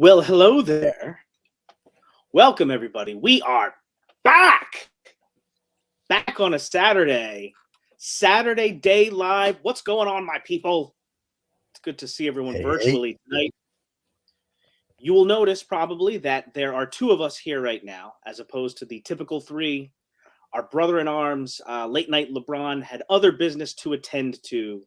Well, hello there. Welcome, everybody. We are back. Back on a Saturday Day Live. What's going on, my people? It's good to see everyone virtually tonight. You will notice probably that there are two of us here right now, as opposed to the typical three. Our brother-in-arms, Late Night LeBron, had other business to attend to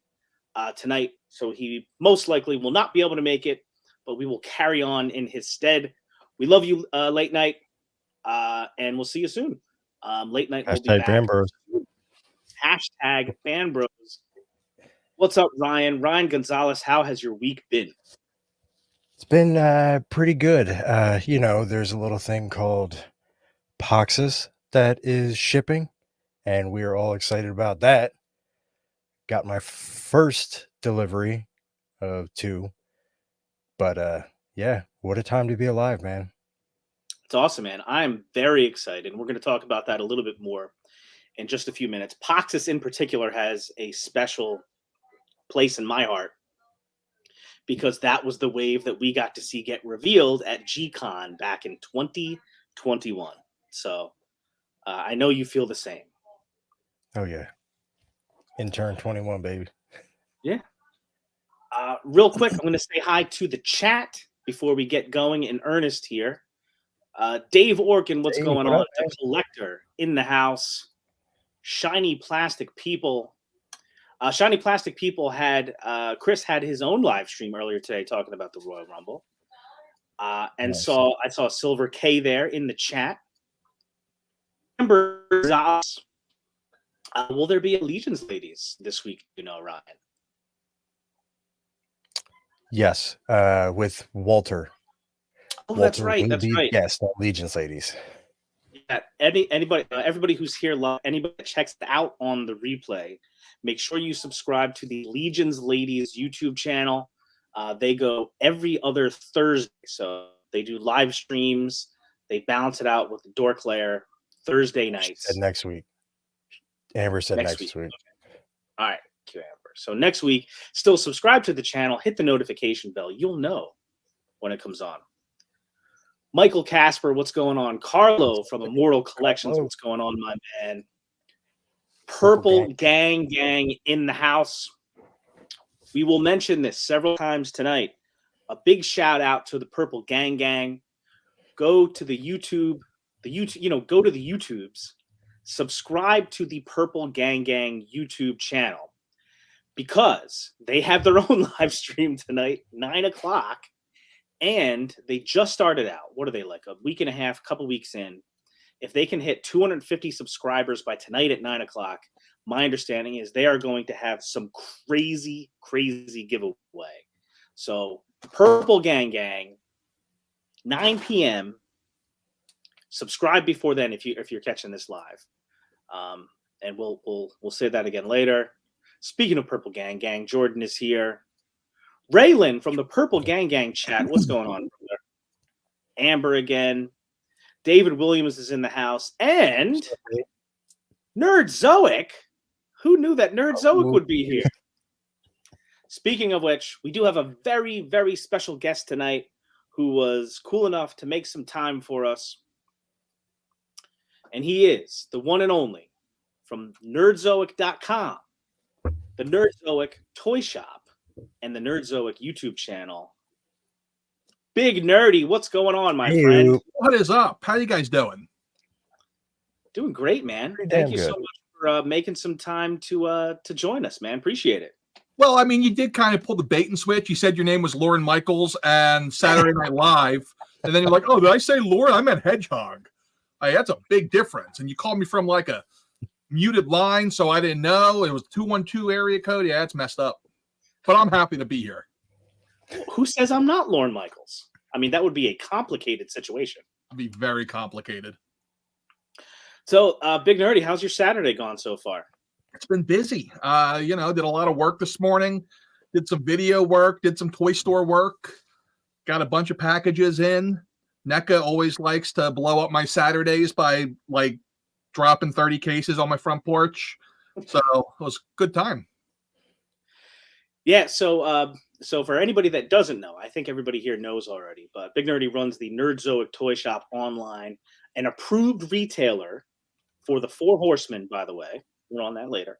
tonight, so he most likely will not be able to make it, but we will carry on in his stead. We love you, Late Night, and we'll see you soon. Late Night will be back. Fan Bros. Hashtag Fan Bros. What's up, Ryan? Ryan Gonzalez, how has your week been? It's been pretty good. There's a little thing called POXXUS that is shipping, and we are all excited about that. Got my first delivery of 2. But yeah, what a time to be alive, man. It's awesome, man. I'm very excited. We're going to talk about that a little bit more in just a few minutes. POXXUS in particular has a special place in my heart because that was the wave that we got to see get revealed at G-Con back in 2021. So I know you feel the same. Oh, yeah. Intern 21, baby. Yeah. Real quick, I'm going to say hi to the chat before we get going in earnest here. Dave Orkin, what's going on? The Collector in the house. Shiny Plastic People. Shiny Plastic People had Chris had his own live stream earlier today talking about the Royal Rumble. And nice. I saw Silver K there in the chat. Will there be Allegiance ladies this week, Ryan? Yes, with Walter. Oh, Walter, that's right. That's right. Yes, Allegiance ladies. Yeah, everybody who's here, anybody that checks out on the replay, make sure you subscribe to the Legions Ladies YouTube channel. They go every other Thursday, so they do live streams. They balance it out with the Dork Lair Thursday nights. Said next week. Amber said next week. Okay. All right, Q Amber. So next week, still subscribe to the channel, hit the notification bell. You'll know when it comes on. Michael Casper, what's going on? Carlo from Immortal Collections, what's going on, my man? Purple Gang in the house. We will mention this several times tonight. A big shout out to the Purple Gang. Go to the YouTube, go to the YouTubes. Subscribe to the Purple Gang YouTube channel because they have their own live stream tonight, 9 o'clock. And they just started out. What are they, like a week and a half, couple weeks in? If they can hit 250 subscribers by tonight at 9 o'clock, my understanding is they are going to have some crazy giveaway. So Purple Gang, 9 p.m. Subscribe before then if you're catching this live. And we'll say that again later. Speaking of Purple Gang, Jordan is here. Raylan from the Purple Gang chat. What's going on? Amber again. David Williams is in the house. And Nerd Zoic. Who knew that Nerd Zoic would be here? Speaking of which, we do have a very, very special guest tonight who was cool enough to make some time for us. And he is the one and only from nerdzoic.com, the Nerd Zoic Toy Shop, and the Nerd Zoic YouTube channel. Big Nerdy, what's going on, my friend? What is up? How you guys doing? Doing great, man. Thank you so much for making some time to join us, man. Appreciate it. Well, I mean, you did kind of pull the bait and switch. You said your name was Lauren Michaels and Saturday Night Live, and then you're like, "Oh, did I say Lauren? I meant Hedgehog." Hey, that's a big difference. And you called me from like a muted line, so I didn't know it was 212 area code. Yeah, it's messed up. But I'm happy to be here. Who says I'm not Lauren Michaels? I mean, that would be a complicated situation. It'd be very complicated. So, Big Nerdy, how's your Saturday gone so far? It's been busy. Did a lot of work this morning. Did some video work. Did some toy store work. Got a bunch of packages in. NECA always likes to blow up my Saturdays by, like, dropping 30 cases on my front porch. So, it was a good time. Yeah, so So for anybody that doesn't know, I think everybody here knows already, but Big Nerdy runs the Nerdzoic Toy Shop online, an approved retailer for the Four Horsemen, by the way. We're on that later.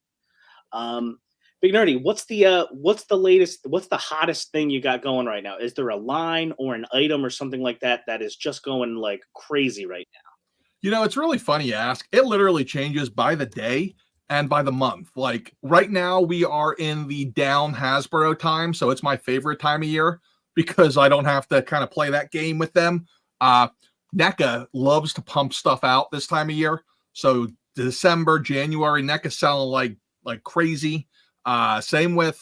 Big Nerdy, what's the latest, what's the hottest thing you got going right now? Is there a line or an item or something like that that is just going like crazy right now? You know, it's really funny you ask. It literally changes by the day and by the month. Like right now, we are in the down Hasbro time, so it's my favorite time of year because I don't have to kind of play that game with them. NECA loves to pump stuff out this time of year, so December, January, NECA's selling like crazy. Same with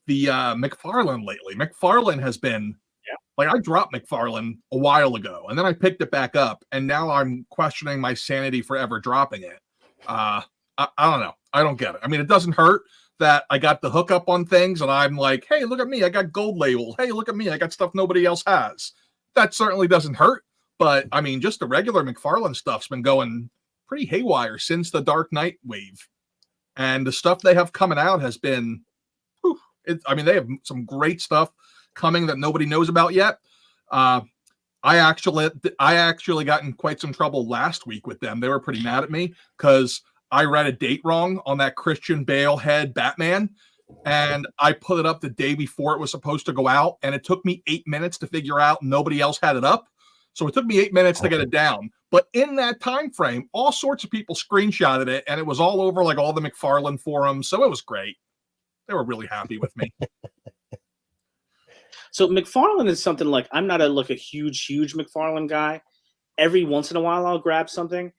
the McFarlane lately. McFarlane has been like, I dropped McFarlane a while ago, and then I picked it back up, and now I'm questioning my sanity for ever dropping it. I don't know. I don't get it. I mean, it doesn't hurt that I got the hookup on things, and I'm like, hey, look at me. I got gold label. Hey, look at me. I got stuff nobody else has. That certainly doesn't hurt. But, I mean, just the regular McFarlane stuff's been going pretty haywire since the Dark Knight wave. And the stuff they have coming out has been, I mean, they have some great stuff coming that nobody knows about yet. I actually got in quite some trouble last week with them. They were pretty mad at me because I read a date wrong on that Christian Bale head Batman, and I put it up the day before it was supposed to go out, and it took me 8 minutes to figure out nobody else had it up. So it took me 8 minutes to get it down. But in that time frame, all sorts of people screenshotted it, and it was all over like all the McFarlane forums. So it was great. They were really happy with me. So McFarlane is something like, I'm not a huge McFarlane guy. Every once in a while I'll grab something.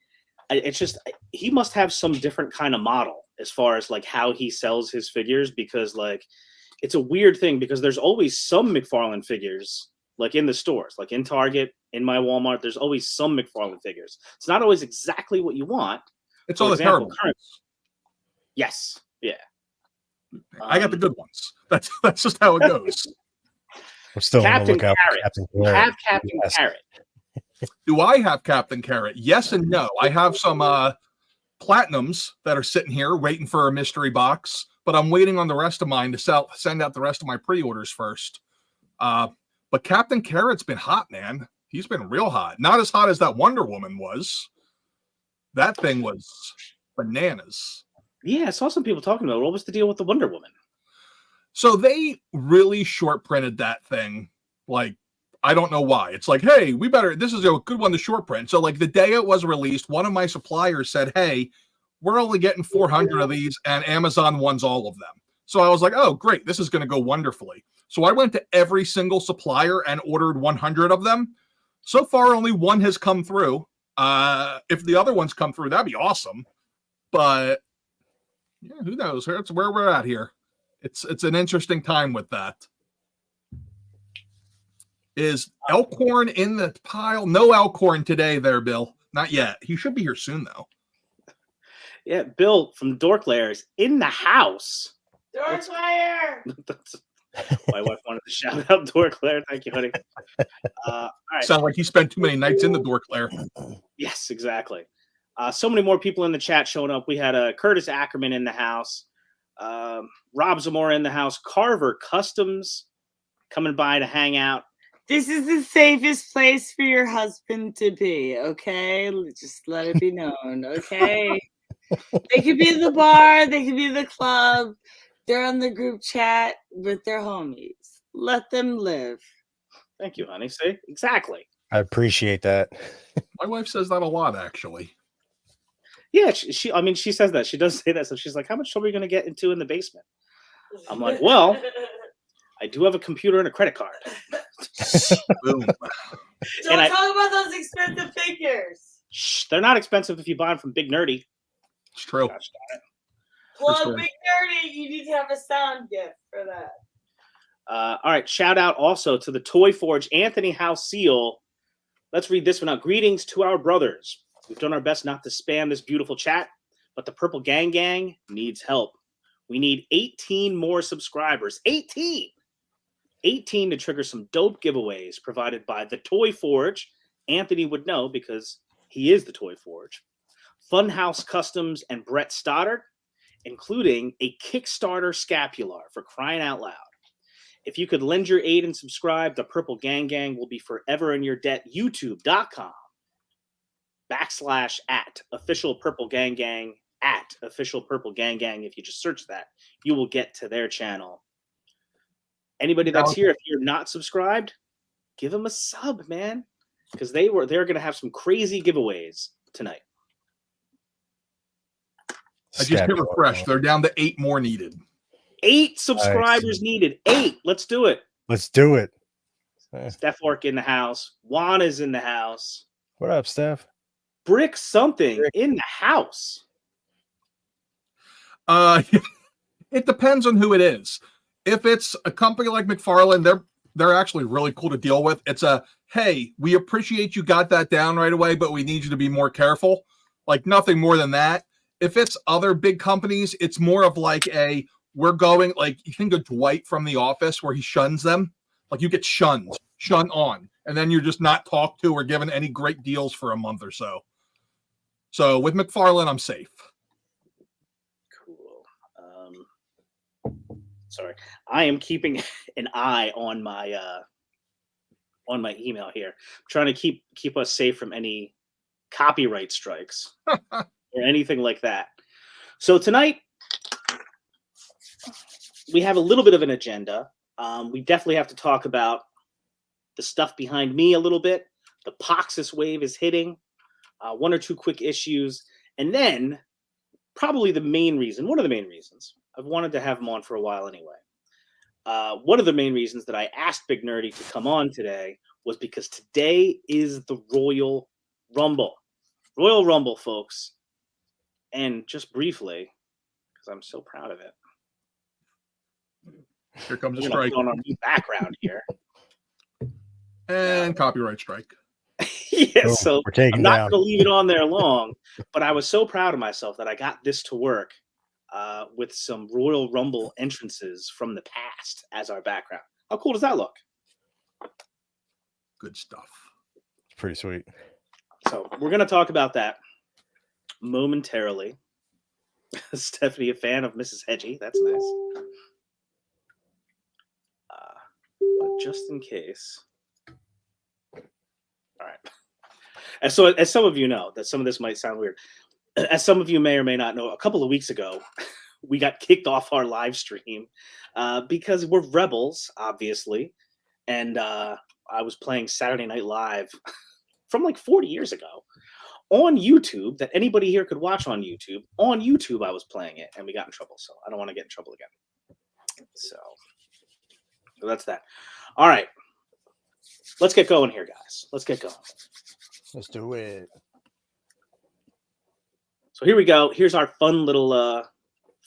It's just, he must have some different kind of model as far as like how he sells his figures, because like it's a weird thing because there's always some McFarlane figures like in the stores, like in Target, in my Walmart, there's always some McFarlane figures. It's not always exactly what you want. It's all the terrible ones. Yes. Yeah. I got the good ones. That's just how it goes. I'm still on the Captain lookout for Carrot. Captain You Carrot. have Captain Yes. Carrot. Do I have Captain Carrot? Yes and no. I have some platinums that are sitting here waiting for a mystery box, but I'm waiting on the rest of mine to send out the rest of my pre-orders first. But Captain Carrot's been hot, man. He's been real hot. Not as hot as that Wonder Woman was. That thing was bananas. Yeah, I saw some people talking about it. What was the deal with the Wonder Woman? So they really short printed that thing. Like, I don't know why. It's like, hey, this is a good one to short print. So like the day it was released, one of my suppliers said, hey, we're only getting 400 of these and Amazon wants all of them. So I was like, oh, great. This is going to go wonderfully. So I went to every single supplier and ordered 100 of them. So far, only one has come through. If the other ones come through, that'd be awesome. But yeah, who knows? That's where we're at here. It's an interesting time with that. Is Elkhorn in the pile? No Elkhorn today there, Bill. Not yet. He should be here soon, though. Yeah, Bill from Dork Lair is in the house. Dork Lair! My wife wanted to shout out Dork Lair. Thank you, honey. All right. Sounds like he spent too many nights in the Dork Lair. Yes, exactly. So many more people in the chat showing up. We had Curtis Ackerman in the house. Rob Zamora in the house. Carver Customs coming by to hang out. This is the safest place for your husband to be, okay? Just let it be known, okay? They could be in the bar, they could be in the club, they're on the group chat with their homies. Let them live. Thank you, honey. See? Exactly. I appreciate that. My wife says that a lot, actually. Yeah, she says that. She does say that. So she's like, how much trouble are you going to get into in the basement? I'm like, well, I do have a computer and a credit card. Boom. Don't talk about those expensive figures. Shh, they're not expensive if you buy them from Big Nerdy. It's true. Gosh, Plug Big Nerdy. You need to have a sound gift for that. all right. Shout out also to the Toy Forge, Anthony House Seal. Let's read this one out. Greetings to our brothers. We've done our best not to spam this beautiful chat, but the Purple Gang needs help. We need 18 more subscribers. 18 to trigger some dope giveaways provided by the Toy Forge. Anthony would know because he is the Toy Forge. Funhouse Customs and Brett Stoddard, including a Kickstarter scapular, for crying out loud. If you could lend your aid and subscribe, the Purple Gang Gang will be forever in your debt. YouTube.com/@official Purple Gang Gang, @official Purple Gang Gang. If you just search that, you will get to their channel. Anybody that's here, if you're not subscribed, give them a sub, man, because they're going to have some crazy giveaways tonight. I just hit refresh. They're down to 8 more needed. 8 subscribers needed. 8. Let's do it. Let's do it. Steph Ork in the house. Juan is in the house. What up, Steph? Brick something in the house. It depends on who it is. If it's a company like McFarland, they're actually really cool to deal with. It's a, hey, we appreciate you got that down right away, but we need you to be more careful. Like nothing more than that. If it's other big companies, it's more of like we're going, like you think of Dwight from The Office where he shuns them. Like you get shunned on, and then you're just not talked to or given any great deals for a month or so. So with McFarland, I'm safe. Cool. Sorry, I am keeping an eye on my email here. I'm trying to keep us safe from any copyright strikes or anything like that. So tonight we have a little bit of an agenda. We definitely have to talk about the stuff behind me a little bit. The POXXUS wave is hitting. 1 or 2 quick issues, and then probably one of the main reasons I've wanted to have him on for a while anyway. One of the main reasons that I asked Big Nerdy to come on today was because today is the Royal Rumble. Royal Rumble, folks. And just briefly, because I'm so proud of it. Here comes a strike. On our new background here. And copyright strike. Yeah, so I'm not going to leave it on there long, but I was so proud of myself that I got this to work with some Royal Rumble entrances from the past as our background. How cool does that look? Good stuff. It's pretty sweet. So we're going to talk about that momentarily. Stephanie, a fan of Mrs. Hedgie. That's nice. But just in case. All right. And so, as some of you know, that some of this might sound weird. As some of you may or may not know, a couple of weeks ago, we got kicked off our live stream because we're rebels, obviously. And I was playing Saturday Night Live from like 40 years ago on YouTube that anybody here could watch on YouTube. On YouTube, I was playing it, and we got in trouble. So I don't want to get in trouble again. So that's that. All right. Let's get going here, guys. Let's get going. Let's do it. So here we go. Here's our fun little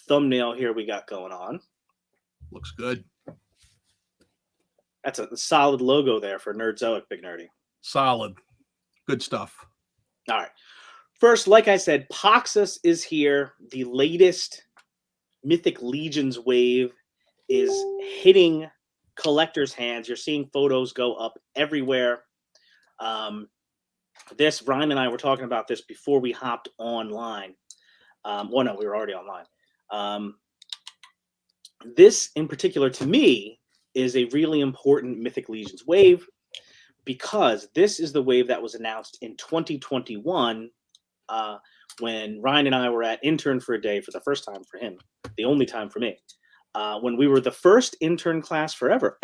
thumbnail here we got going on. Looks good. That's a solid logo there for Nerdzoic, Big Nerdy. Solid. Good stuff. All right. First, like I said, POXXUS is here. The latest Mythic Legions wave is hitting collectors' hands. You're seeing photos go up everywhere. Ryan and I were talking about this before we hopped online. Well, no, we were already online. This in particular to me is a really important Mythic Legions wave because this is the wave that was announced in 2021 when Ryan and I were at Intern for a Day for the first time for him, the only time for me. When we were the first intern class forever,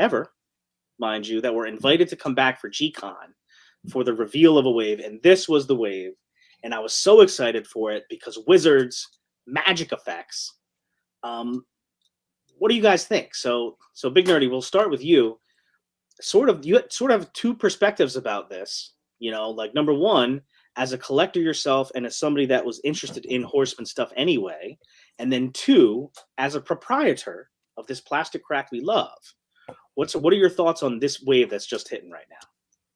mind you, that were invited to come back for G-Con for the reveal of a wave, and this was the wave, and I was so excited for it because Wizards magic effects. What do you guys think? So Big Nerdy, we'll start with you. You sort of have 2 perspectives about this. You know, like number one, as a collector yourself and as somebody that was interested in Horseman stuff anyway, and then 2, as a proprietor of this plastic crack we love. What are your thoughts on this wave that's just hitting right now?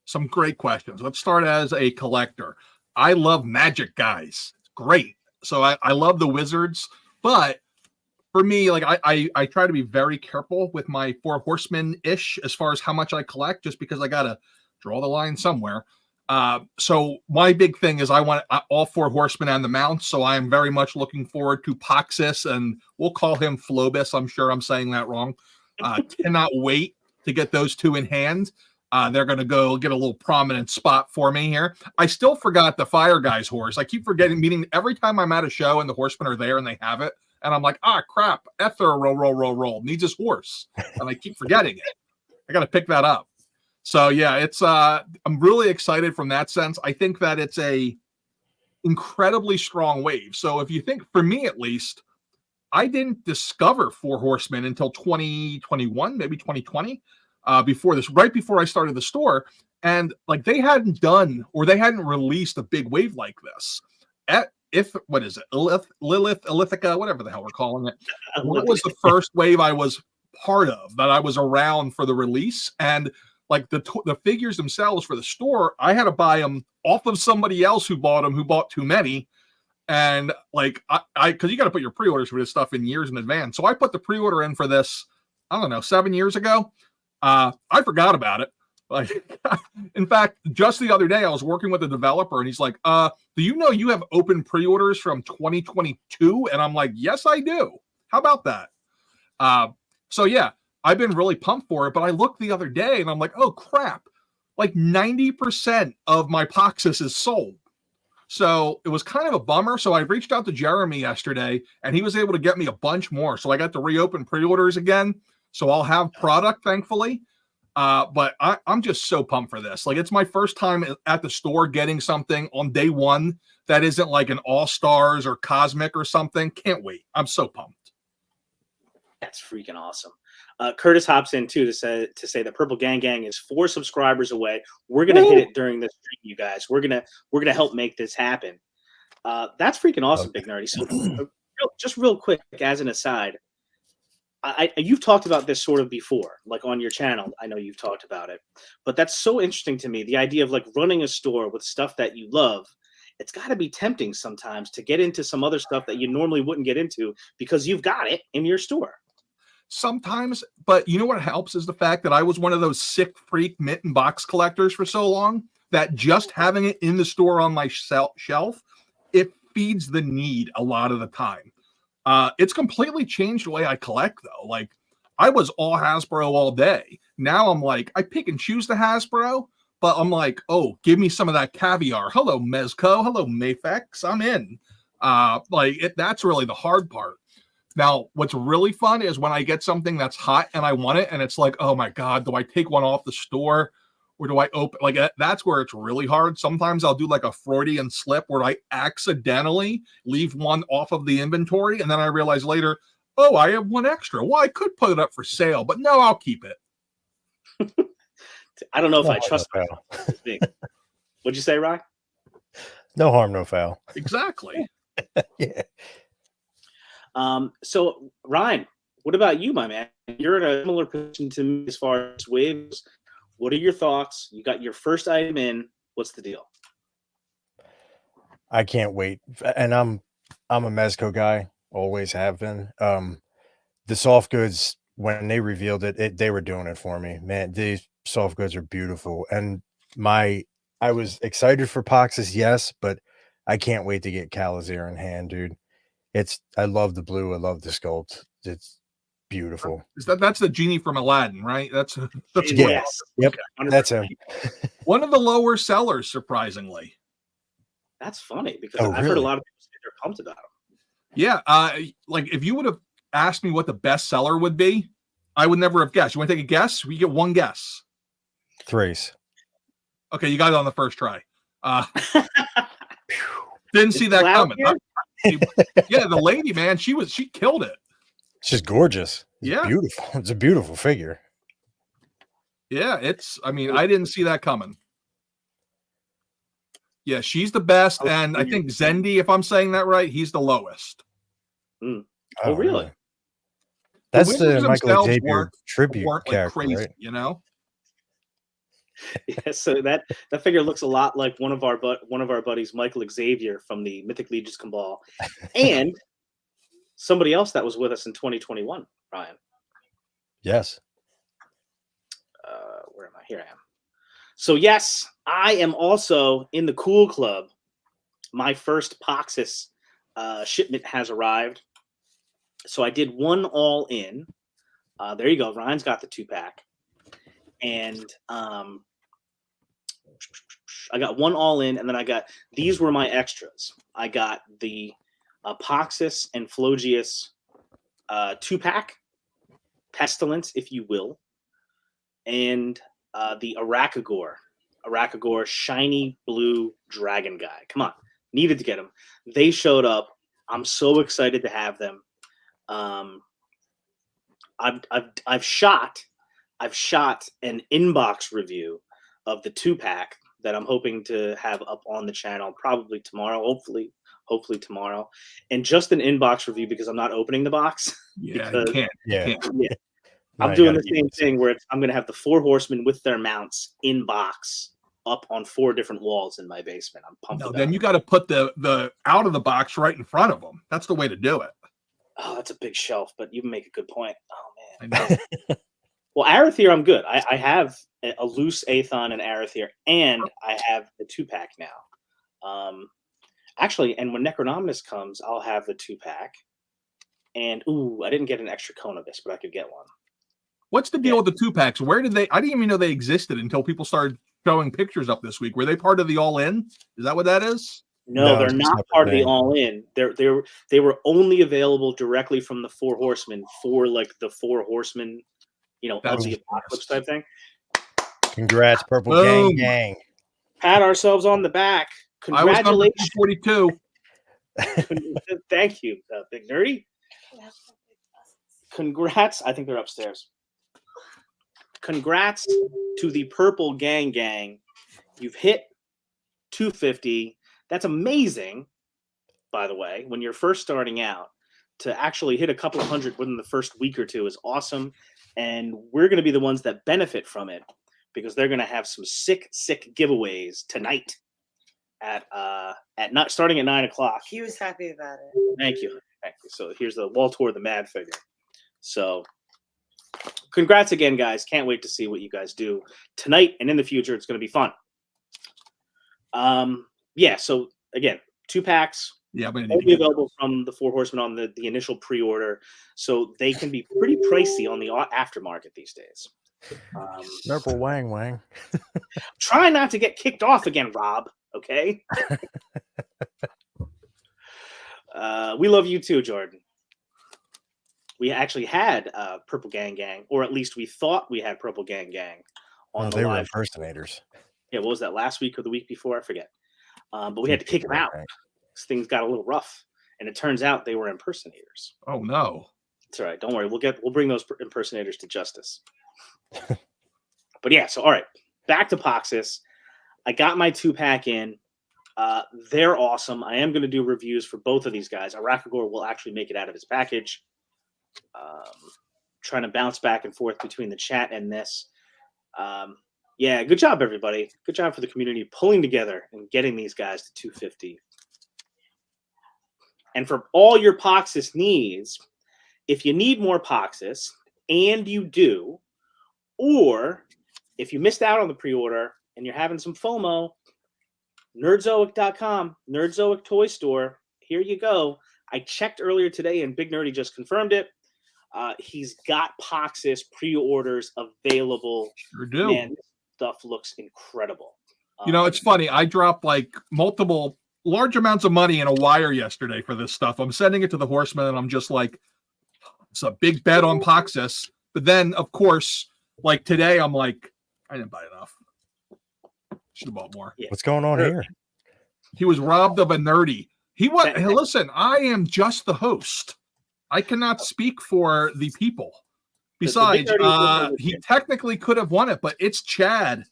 Some great questions. Let's start as a collector. I love magic, guys. Great. So I love the Wizards, but for me, like I try to be very careful with my 4 Horsemen-ish as far as how much I collect, just because I got to draw the line somewhere. So my big thing is I want all 4 Horsemen and the mounts. So I am very much looking forward to POXXUS, and we'll call him Flobus. I'm sure I'm saying that wrong. Cannot wait to get those two in hand. They're going to go get a little prominent spot for me here. I still forgot the Fire Guy's horse. I keep forgetting, meaning every time I'm at a show and the horsemen are there and they have it, and I'm like, crap, Ether roll needs his horse, and I keep forgetting it. I got to pick that up. So yeah, it's I'm really excited from that sense. I think that it's a incredibly strong wave. So if you think, for me at least, I didn't discover Four Horsemen until 2021, maybe 2020. Right before I started the store, and like they hadn't done or they hadn't released a big wave like this. What is it? Elithica, whatever the hell we're calling it. What was the first wave I was part of that I was around for the release? And like the figures themselves for the store, I had to buy them off of somebody else who bought too many. And like because you got to put your pre-orders for this stuff in years in advance. So I put the pre-order in for this, I don't know, 7 years ago. I forgot about it. Like, in fact, just the other day, I was working with a developer, and he's like, "Do you know you have open pre-orders from 2022?" And I'm like, "Yes, I do. How about that?" So yeah, I've been really pumped for it. But I looked the other day, and I'm like, "Oh crap! Like 90% of my POXXUS is sold." So it was kind of a bummer. So I reached out to Jeremy yesterday, and he was able to get me a bunch more. So I got to reopen pre-orders again. So I'll have product, thankfully. But I'm just so pumped for this. Like, it's my first time at the store getting something on day one that isn't like an All-Stars or Cosmic or something. Can't wait. I'm so pumped. That's freaking awesome. Curtis hops in too to say that Purple Gang Gang is 4 subscribers away. We're gonna hit it during this stream, you guys. We're gonna help make this happen. That's freaking awesome, Big Nerdy. So just real quick, as an aside, you've talked about this sort of before, like on your channel. I know you've talked about it, but that's so interesting to me. The idea of like running a store with stuff that you love. It's got to be tempting sometimes to get into some other stuff that you normally wouldn't get into because you've got it in your store. Sometimes, but you know what helps is the fact that I was one of those sick freak mint and box collectors for so long that just having it in the store on my shelf, it feeds the need a lot of the time. It's completely changed the way I collect, though. Like, I was all Hasbro all day. Now I'm like, I pick and choose the Hasbro, but I'm like, oh, give me some of that caviar. Hello, Mezco. Hello, Mafex. I'm in. That's really the hard part. Now, what's really fun is when I get something that's hot and I want it, and it's like, oh my God, do I take one off the store? Or do I open, like, that's where it's really hard. Sometimes I'll do like a Freudian slip where I accidentally leave one off of the inventory. And then I realize later, oh, I have one extra. Well, I could put it up for sale, but no, I'll keep it. I don't know if I trust it. What'd you say, Rye? No harm, no foul. Exactly. Yeah. So, Ryan, what about you, my man? You're in a similar position to me as far as waves. What are your thoughts? You got your first item in. What's the deal? I can't wait. And I'm a Mezco guy, always have been. The soft goods, when they revealed it, they were doing it for me. Man, these soft goods are beautiful. And I was excited for POXXUS, yes, but I can't wait to get Calazir in hand, dude. I love the blue. I love the sculpt. It's beautiful. That's the genie from Aladdin, right? That's yes. Yep. Okay. That's him. One of the lower sellers, surprisingly. That's funny because I've heard a lot of people say they're pumped about him. Yeah. Like if you would have asked me what the best seller would be, I would never have guessed. You want to take a guess? We get one guess. Thrace. Okay, you got it on the first try. Didn't see that coming. Yeah, the lady, man, she killed it. She's gorgeous. Yeah, beautiful. It's a beautiful figure. Yeah, I didn't see that coming. Yeah, she's the best, and I think Zendi, if I'm saying that right, he's the lowest. Mm. Oh, really? That's the Michael Xavier tribute character, like crazy, right? You know? Yeah, so that figure looks a lot like one of our buddies, Michael Xavier from the Mythic Legions Cabal, and somebody else that was with us in 2021, Ryan. Yes. Where am I? Here I am. So yes, I am also in the Cool Club. My first POXXUS shipment has arrived. So I did one all in. There you go. Ryan's got the 2-pack. And I got one all in, and then these were my extras. I got the POXXUS and Flogius 2-pack, Pestilence, if you will, and the Arachagor shiny blue dragon guy. Come on, needed to get them. They showed up. I'm so excited to have them. I've shot an inbox review of the 2-pack that I'm hoping to have up on the channel probably tomorrow, hopefully tomorrow, and just an inbox review because I'm not opening the box. Yeah, because, you can't. Yeah. You can't. I'm doing the same thing where I'm going to have the 4 horsemen with their mounts in box up on 4 different walls in my basement. I'm pumped. No, then you got to put the out of the box right in front of them. That's the way to do it. Oh, that's a big shelf, but you make a good point. Oh man. I know. Well, Arathir, I'm good. I have a loose Aethon and Arathir, and I have the 2-pack now. Actually, and when Necronominus comes, I'll have the 2-pack. And I didn't get an extra Conobus, but I could get one. What's the deal with the 2-packs? Where did they? I didn't even know they existed until people started showing pictures up this week. Were they part of the all-in? Is that what that is? No, they're not part of the all-in. They were only available directly from the 4 horsemen for like the 4 horsemen, of the apocalypse type thing. Congrats, Purple Boom. Gang. Pat ourselves on the back. Congratulations. I was number 242. Thank you, Big Nerdy. Congrats. I think they're upstairs. Congrats to the Purple Gang. You've hit 250. That's amazing, by the way. When you're first starting out, to actually hit a couple of hundred within the first week or two is awesome. And we're going to be the ones that benefit from it because they're going to have some sick giveaways tonight starting at 9:00. He was happy about it. Thank you. So here's the Waltor the Mad figure. So congrats again, guys. Can't wait to see what you guys do tonight and in the future. It's going to be fun. Yeah. So again, 2-packs. Yeah, but only available from the 4 horsemen on the initial pre-order, so they can be pretty pricey on the aftermarket these days. Purple Wang. Try not to get kicked off again, Rob. Okay. We love you too, Jordan. We actually had Purple Gang, or at least we thought we had Purple Gang on the they were live. impersonators. Yeah, what was that, last week or the week before? I forget. But we had to kick them out. Things got a little rough, and it turns out they were impersonators. Oh no. It's all right. Don't worry. We'll bring those impersonators to justice. But yeah, so all right. Back to POXXUS. I got my 2-pack in. They're awesome. I am going to do reviews for both of these guys. Arachagor will actually make it out of his package. Trying to bounce back and forth between the chat and this. Yeah, good job, everybody. Good job for the community pulling together and getting these guys to 250. And for all your POXXUS needs, if you need more POXXUS, and you do, or if you missed out on the pre-order and you're having some FOMO, nerdzoic.com, Nerdzoic Toy Store, here you go. I checked earlier today, and Big Nerdy just confirmed it. He's got POXXUS pre-orders available. Sure do. Man, this stuff looks incredible. It's funny. I dropped like multiple large amounts of money in a wire yesterday for this stuff. I'm sending it to the Horsemen, and I'm just like, it's a big bet on POXXUS. But then, of course, like today, I'm like, I didn't buy enough. Should have bought more. Yeah. What's going on here? He was robbed of a nerdy. Hey, listen, I am just the host. I cannot speak for the people. Besides, he technically could have won it, but it's Chad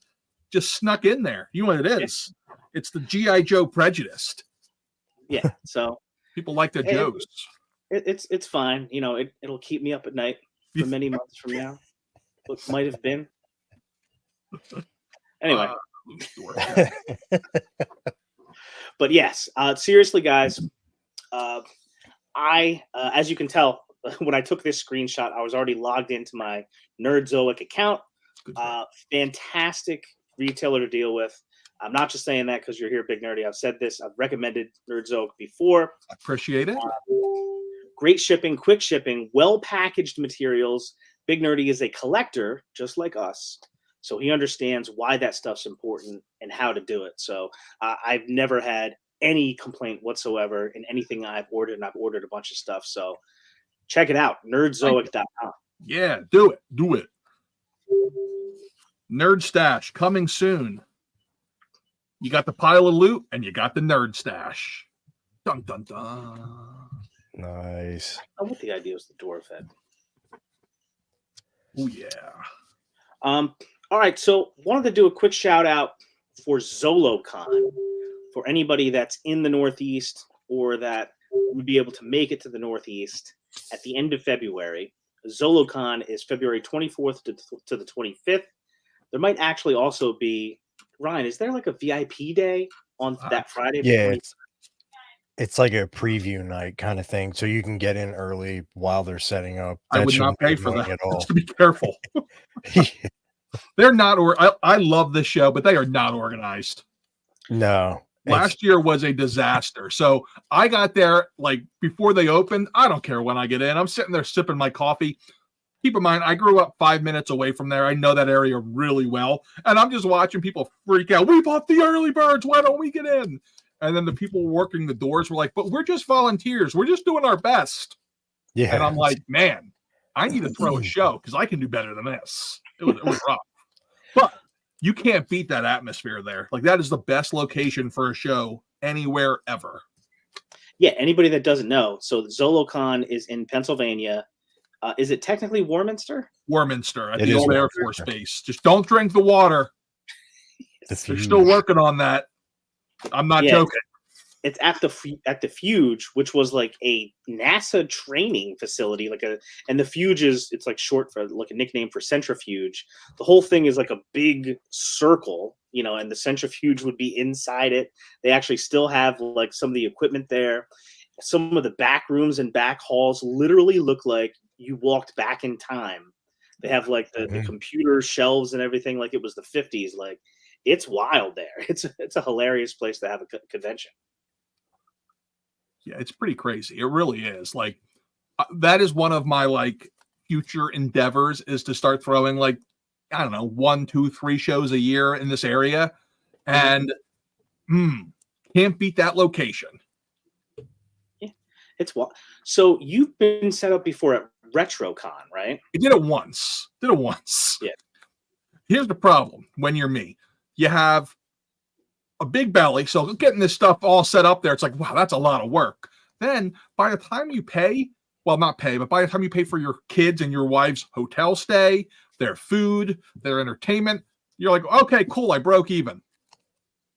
just snuck in there. You know what it is? It's the G.I. Joe prejudiced. Yeah, so people like the Joes. It's fine. It'll keep me up at night for many months from now. What might have been. Anyway. But yes, seriously, guys, as you can tell, when I took this screenshot, I was already logged into my Nerdzoic account. Fantastic retailer to deal with. I'm not just saying that because you're here, Big Nerdy. I've said this. I've recommended Nerdzoic before. Appreciate it. Great shipping, quick shipping, well-packaged materials. Big Nerdy is a collector just like us, so he understands why that stuff's important and how to do it. So I've never had any complaint whatsoever in anything I've ordered, and I've ordered a bunch of stuff. So check it out, nerdzoic.com. Yeah, do it. Do it. Nerd Stash coming soon. You got the pile of loot and you got the Nerd Stash. Dun dun dun. Nice. Oh, what the idea was the dwarf head. Oh yeah. All right, so wanted to do a quick shout out for ZoloCon for anybody that's in the Northeast or that would be able to make it to the Northeast at the end of February. ZoloCon is February 24th to the 25th. There might actually also be, Ryan, is there like a VIP day on that Friday? Yeah, it's like a preview night kind of thing, so you can get in early while they're setting up. I would not shouldn't be pay for annoying that. at all. Just to be careful. They're not, I love this show, but they are not organized. No. Last year was a disaster. So I got there like before they opened. I don't care when I get in. I'm sitting there sipping my coffee. Keep in mind, I grew up 5 minutes away from there. I know that area really well. And I'm just watching people freak out. We bought the early birds. Why don't we get in? And then the people working the doors were like, but we're just volunteers. We're just doing our best. Yeah. And I'm like, man, I need to throw a show because I can do better than this. It was rough. But you can't beat that atmosphere there. Like, that is the best location for a show anywhere ever. Yeah, anybody that doesn't know. So ZoloCon is in Pennsylvania. Is it technically Warminster? Warminster at It the is old Air Warminster. Force Base. Just don't drink the water. They're still working on that. I'm not joking. It's at the Fuge, which was like a NASA training facility, and the Fuge it's like short for like a nickname for centrifuge. The whole thing is like a big circle, and the centrifuge would be inside it. They actually still have like some of the equipment there. Some of the back rooms and back halls literally look like you walked back in time. They have like the computer shelves and everything like it was the 50s. Like, it's wild there. It's a hilarious place to have a convention. Yeah, it's pretty crazy. It really is. Like, that is one of my like future endeavors is to start throwing like, I don't know, 1, 2, 3 shows a year in this area. And can't beat that location. Yeah, it's wild. So you've been set up before at RetroCon, right? I did it once. Yeah. Here's the problem when you're me. You have a big belly, so getting this stuff all set up there, it's like, wow, that's a lot of work. Then by the time you pay, well, not pay, but by the time you pay for your kids and your wife's hotel stay, their food, their entertainment, you're like, okay, cool, I broke even.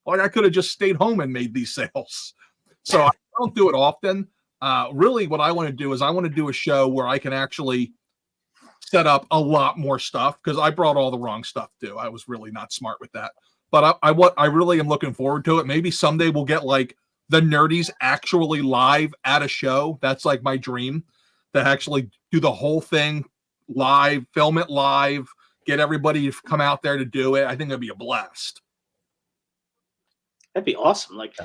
Like, I could have just stayed home and made these sales. So I don't do it often. Really, what I want to do is I want to do a show where I can actually set up a lot more stuff, because I brought all the wrong stuff too. I was really not smart with that. But I really am looking forward to it. Maybe someday we'll get like the Nerdies actually live at a show. That's like my dream, to actually do the whole thing live, film it live, get everybody to come out there to do it. I think it'd be a blast. That'd be awesome. Like,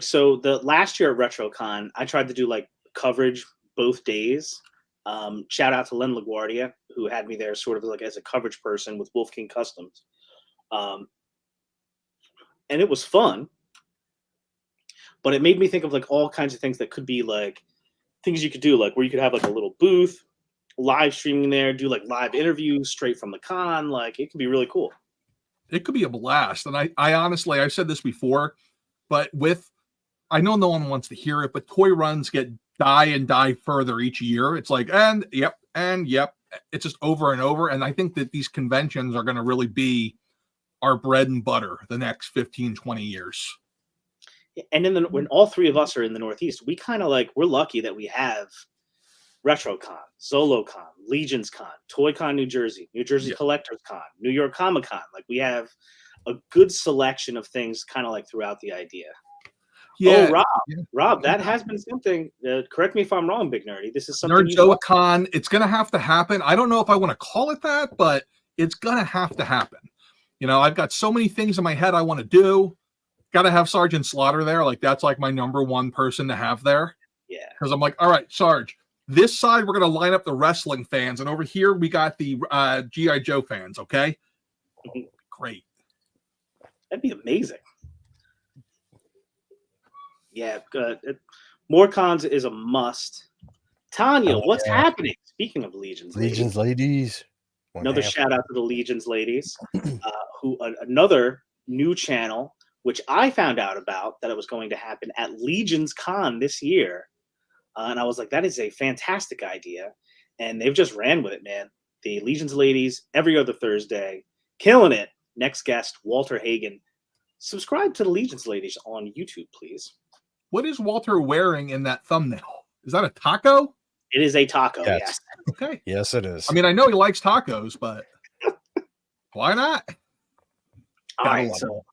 so the last year at RetroCon, I tried to do like coverage both days. Shout out to Len LaGuardia, who had me there sort of like as a coverage person with Wolf King Customs. And it was fun, but it made me think of like all kinds of things that could be like things you could do, like where you could have like a little booth, live streaming there, do like live interviews straight from the con. Like, it could be really cool. It could be a blast. And I honestly, I've said this before, but I know no one wants to hear it, but toy runs get die further each year. It's like, and yep. It's just over and over. And I think that these conventions are going to really be our bread and butter the next 15, 20 years. And then when all three of us are in the Northeast, we kind of like, we're lucky that we have RetroCon, ZoloCon, Legions Con, ToyCon New Jersey Collectors Con, New York Comic Con. Like, we have a good selection of things kind of like throughout the idea. Yeah. Oh, Rob, that has been something. Correct me if I'm wrong, Big Nerdy. This is something. NerdZoic-Con, it's going to have to happen. I don't know if I want to call it that, but it's going to have to happen. I've got so many things in my head I want to do. Got to have Sergeant Slaughter there. Like, that's like my number one person to have there. Yeah. Because I'm like, all right, Sarge, This side, we're going to line up the wrestling fans, and over here we got the G.I. Joe fans. Okay, great. That'd be amazing. Yeah, good. More cons is a must. Tanya, what's happening? Speaking of Legions ladies. Another shout out to the Legions ladies, who another new channel, which I found out about that it was going to happen at Legions Con this year. And I was like, that is a fantastic idea. And they've just ran with it, man. The Legions ladies, every other Thursday, killing it. Next guest, Walter Hagen. Subscribe to the Legions ladies on YouTube, please. What is Walter wearing in that thumbnail? Is that a taco? It is a taco, Yes. yes. Okay. Yes, it is. I mean, I know he likes tacos, but why not? All right, so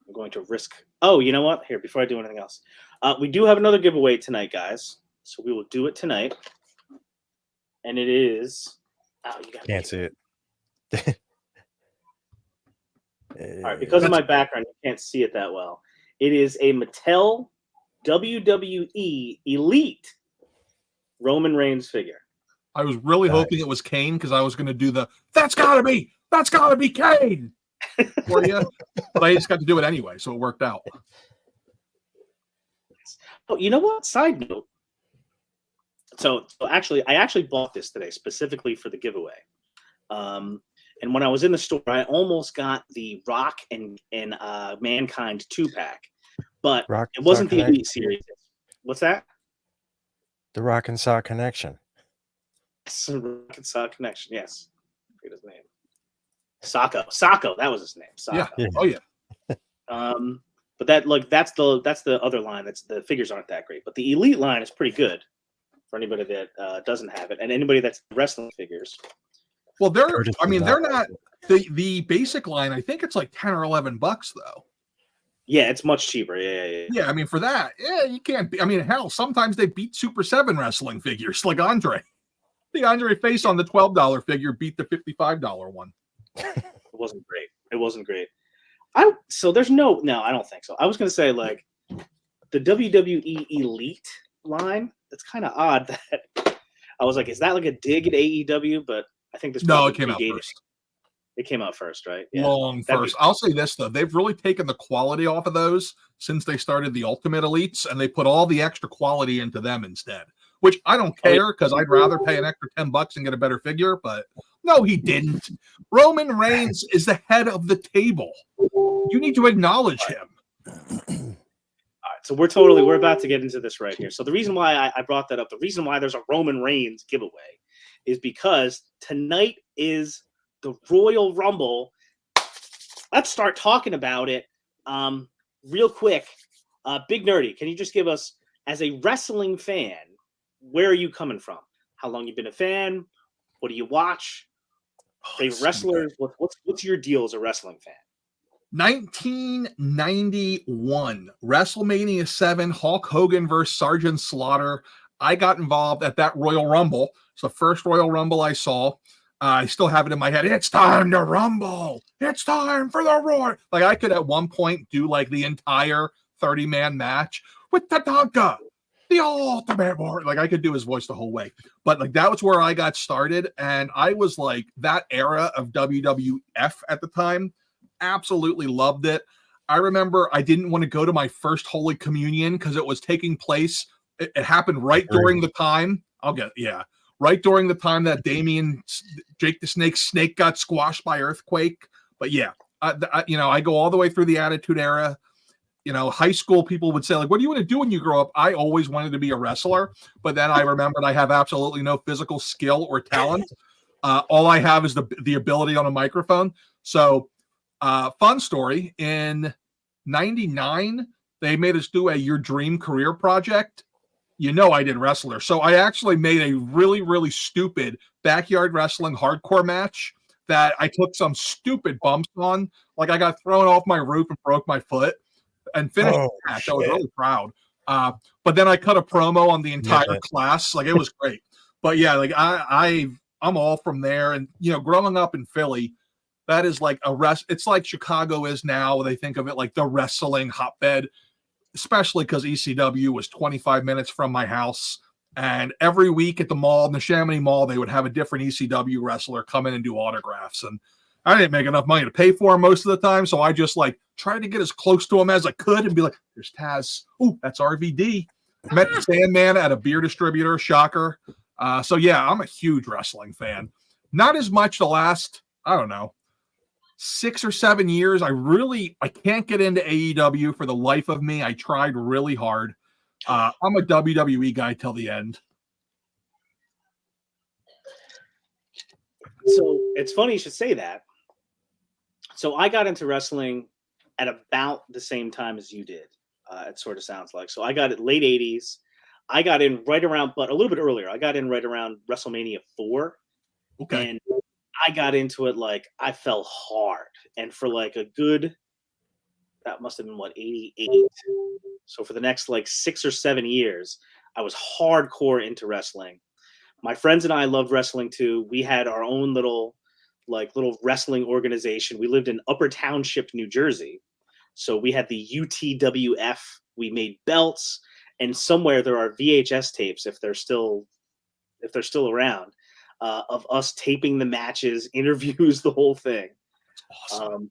I'm going to risk. Oh, you know what? Here, before I do anything else, we do have another giveaway tonight, guys. So we will do it tonight, and it is. Oh, you got Can't see it. All right, because of my background, you can't see it that well. It is a Mattel WWE Elite Roman Reigns figure. I was really hoping it was Kane because I was going to do that's gotta be Kane for you, but I just got to do it anyway, so it worked out. Oh, you know what? Side note. So actually, I actually bought this today specifically for the giveaway. And when I was in the store, I almost got the Rock and Mankind 2-pack, but it wasn't the Elite series. What's that? The Rock and Sock Connection. Rock and Sock Connection. Yes, I forget his name. Sacco. That was his name. Sacco. Yeah. Oh yeah. But that's the other line. That's the figures aren't that great, but the Elite line is pretty good for anybody that doesn't have it, and anybody that's wrestling figures. Well, they're not the basic line. I think it's like $10 or $11 though. Yeah, it's much cheaper. Yeah. Yeah, I mean, for that, you can't be. I mean, hell, sometimes they beat Super 7 wrestling figures like Andre. The Andre face on the $12 figure beat the $55 one. It wasn't great. So there's no, I don't think so. I was going to say, like, the WWE Elite line, it's kind of odd that I was like, is that like a dig at AEW? But I think this it came out first. It came out first, right? Yeah. First. I'll say this, though. They've really taken the quality off of those since they started the Ultimate Elites, and they put all the extra quality into them instead, which I don't care because I'd rather pay an extra $10 and get a better figure, but no, he didn't. Roman Reigns is the head of the table. You need to acknowledge him. All right, so we're about to get into this right here. So the reason why I brought that up, the reason why there's a Roman Reigns giveaway is because tonight is the Royal Rumble. Let's start talking about it real quick. Big Nerdy, can you just give us, as a wrestling fan, where are you coming from? How long you been a fan? What do you watch? Favorite wrestlers? What's your deal as a wrestling fan? 1991, WrestleMania 7, Hulk Hogan versus Sergeant Slaughter. I got involved at that Royal Rumble. It's the first Royal Rumble I saw. I still have it in my head. It's time to rumble. It's time for the roar. Like, I could at one point do like the entire 30-man match with Tatanka, the ultimate warrior. Like, I could do his voice the whole way. But like, that was where I got started. And I was like, that era of WWF at the time, absolutely loved it. I remember I didn't want to go to my first Holy Communion because it was taking place. It happened right during the time. Right during the time that Jake the Snake got squashed by earthquake. But yeah, I go all the way through the Attitude Era. High school people would say, like, what do you want to do when you grow up? I always wanted to be a wrestler, but then I remembered I have absolutely no physical skill or talent. All I have is the ability on a microphone. So fun story, in 99, they made us do a Your Dream Career project. I did wrestler. So I actually made a really, really stupid backyard wrestling hardcore match that I took some stupid bumps on. Like, I got thrown off my roof and broke my foot and finished the match. I was really proud. But then I cut a promo on the entire class. Like, it was great. But yeah, like I'm all from there. And, growing up in Philly, that is like it's like Chicago is now. They think of it like the wrestling hotbed. especially because ECW was 25 minutes from my house. And every week at the mall, in the Chamonix Mall, they would have a different ECW wrestler come in and do autographs. And I didn't make enough money to pay for him most of the time. So I just like tried to get as close to him as I could and be like, there's Taz. Oh, that's RVD. Met the Sandman at a beer distributor. Shocker. So yeah, I'm a huge wrestling fan. Not as much the last, I don't know, 6 or 7 years. I can't get into AEW for the life of me. I tried really hard. I'm a WWE guy till the end. So it's funny you should say that. So I got into wrestling at about the same time as you did. It sort of sounds like. So I got it late 80s. I got in right around, but a little bit earlier. I got in right around WrestleMania 4. Okay. And I got into it like I fell hard. And for like a good, that must have been 88. So for the next like 6 or 7 years, I was hardcore into wrestling. My friends and I loved wrestling too. We had our own little wrestling organization. We lived in Upper Township, New Jersey. So we had the UTWF. We made belts, and somewhere there are VHS tapes, if they're still around, of us taping the matches, interviews, the whole thing. Awesome.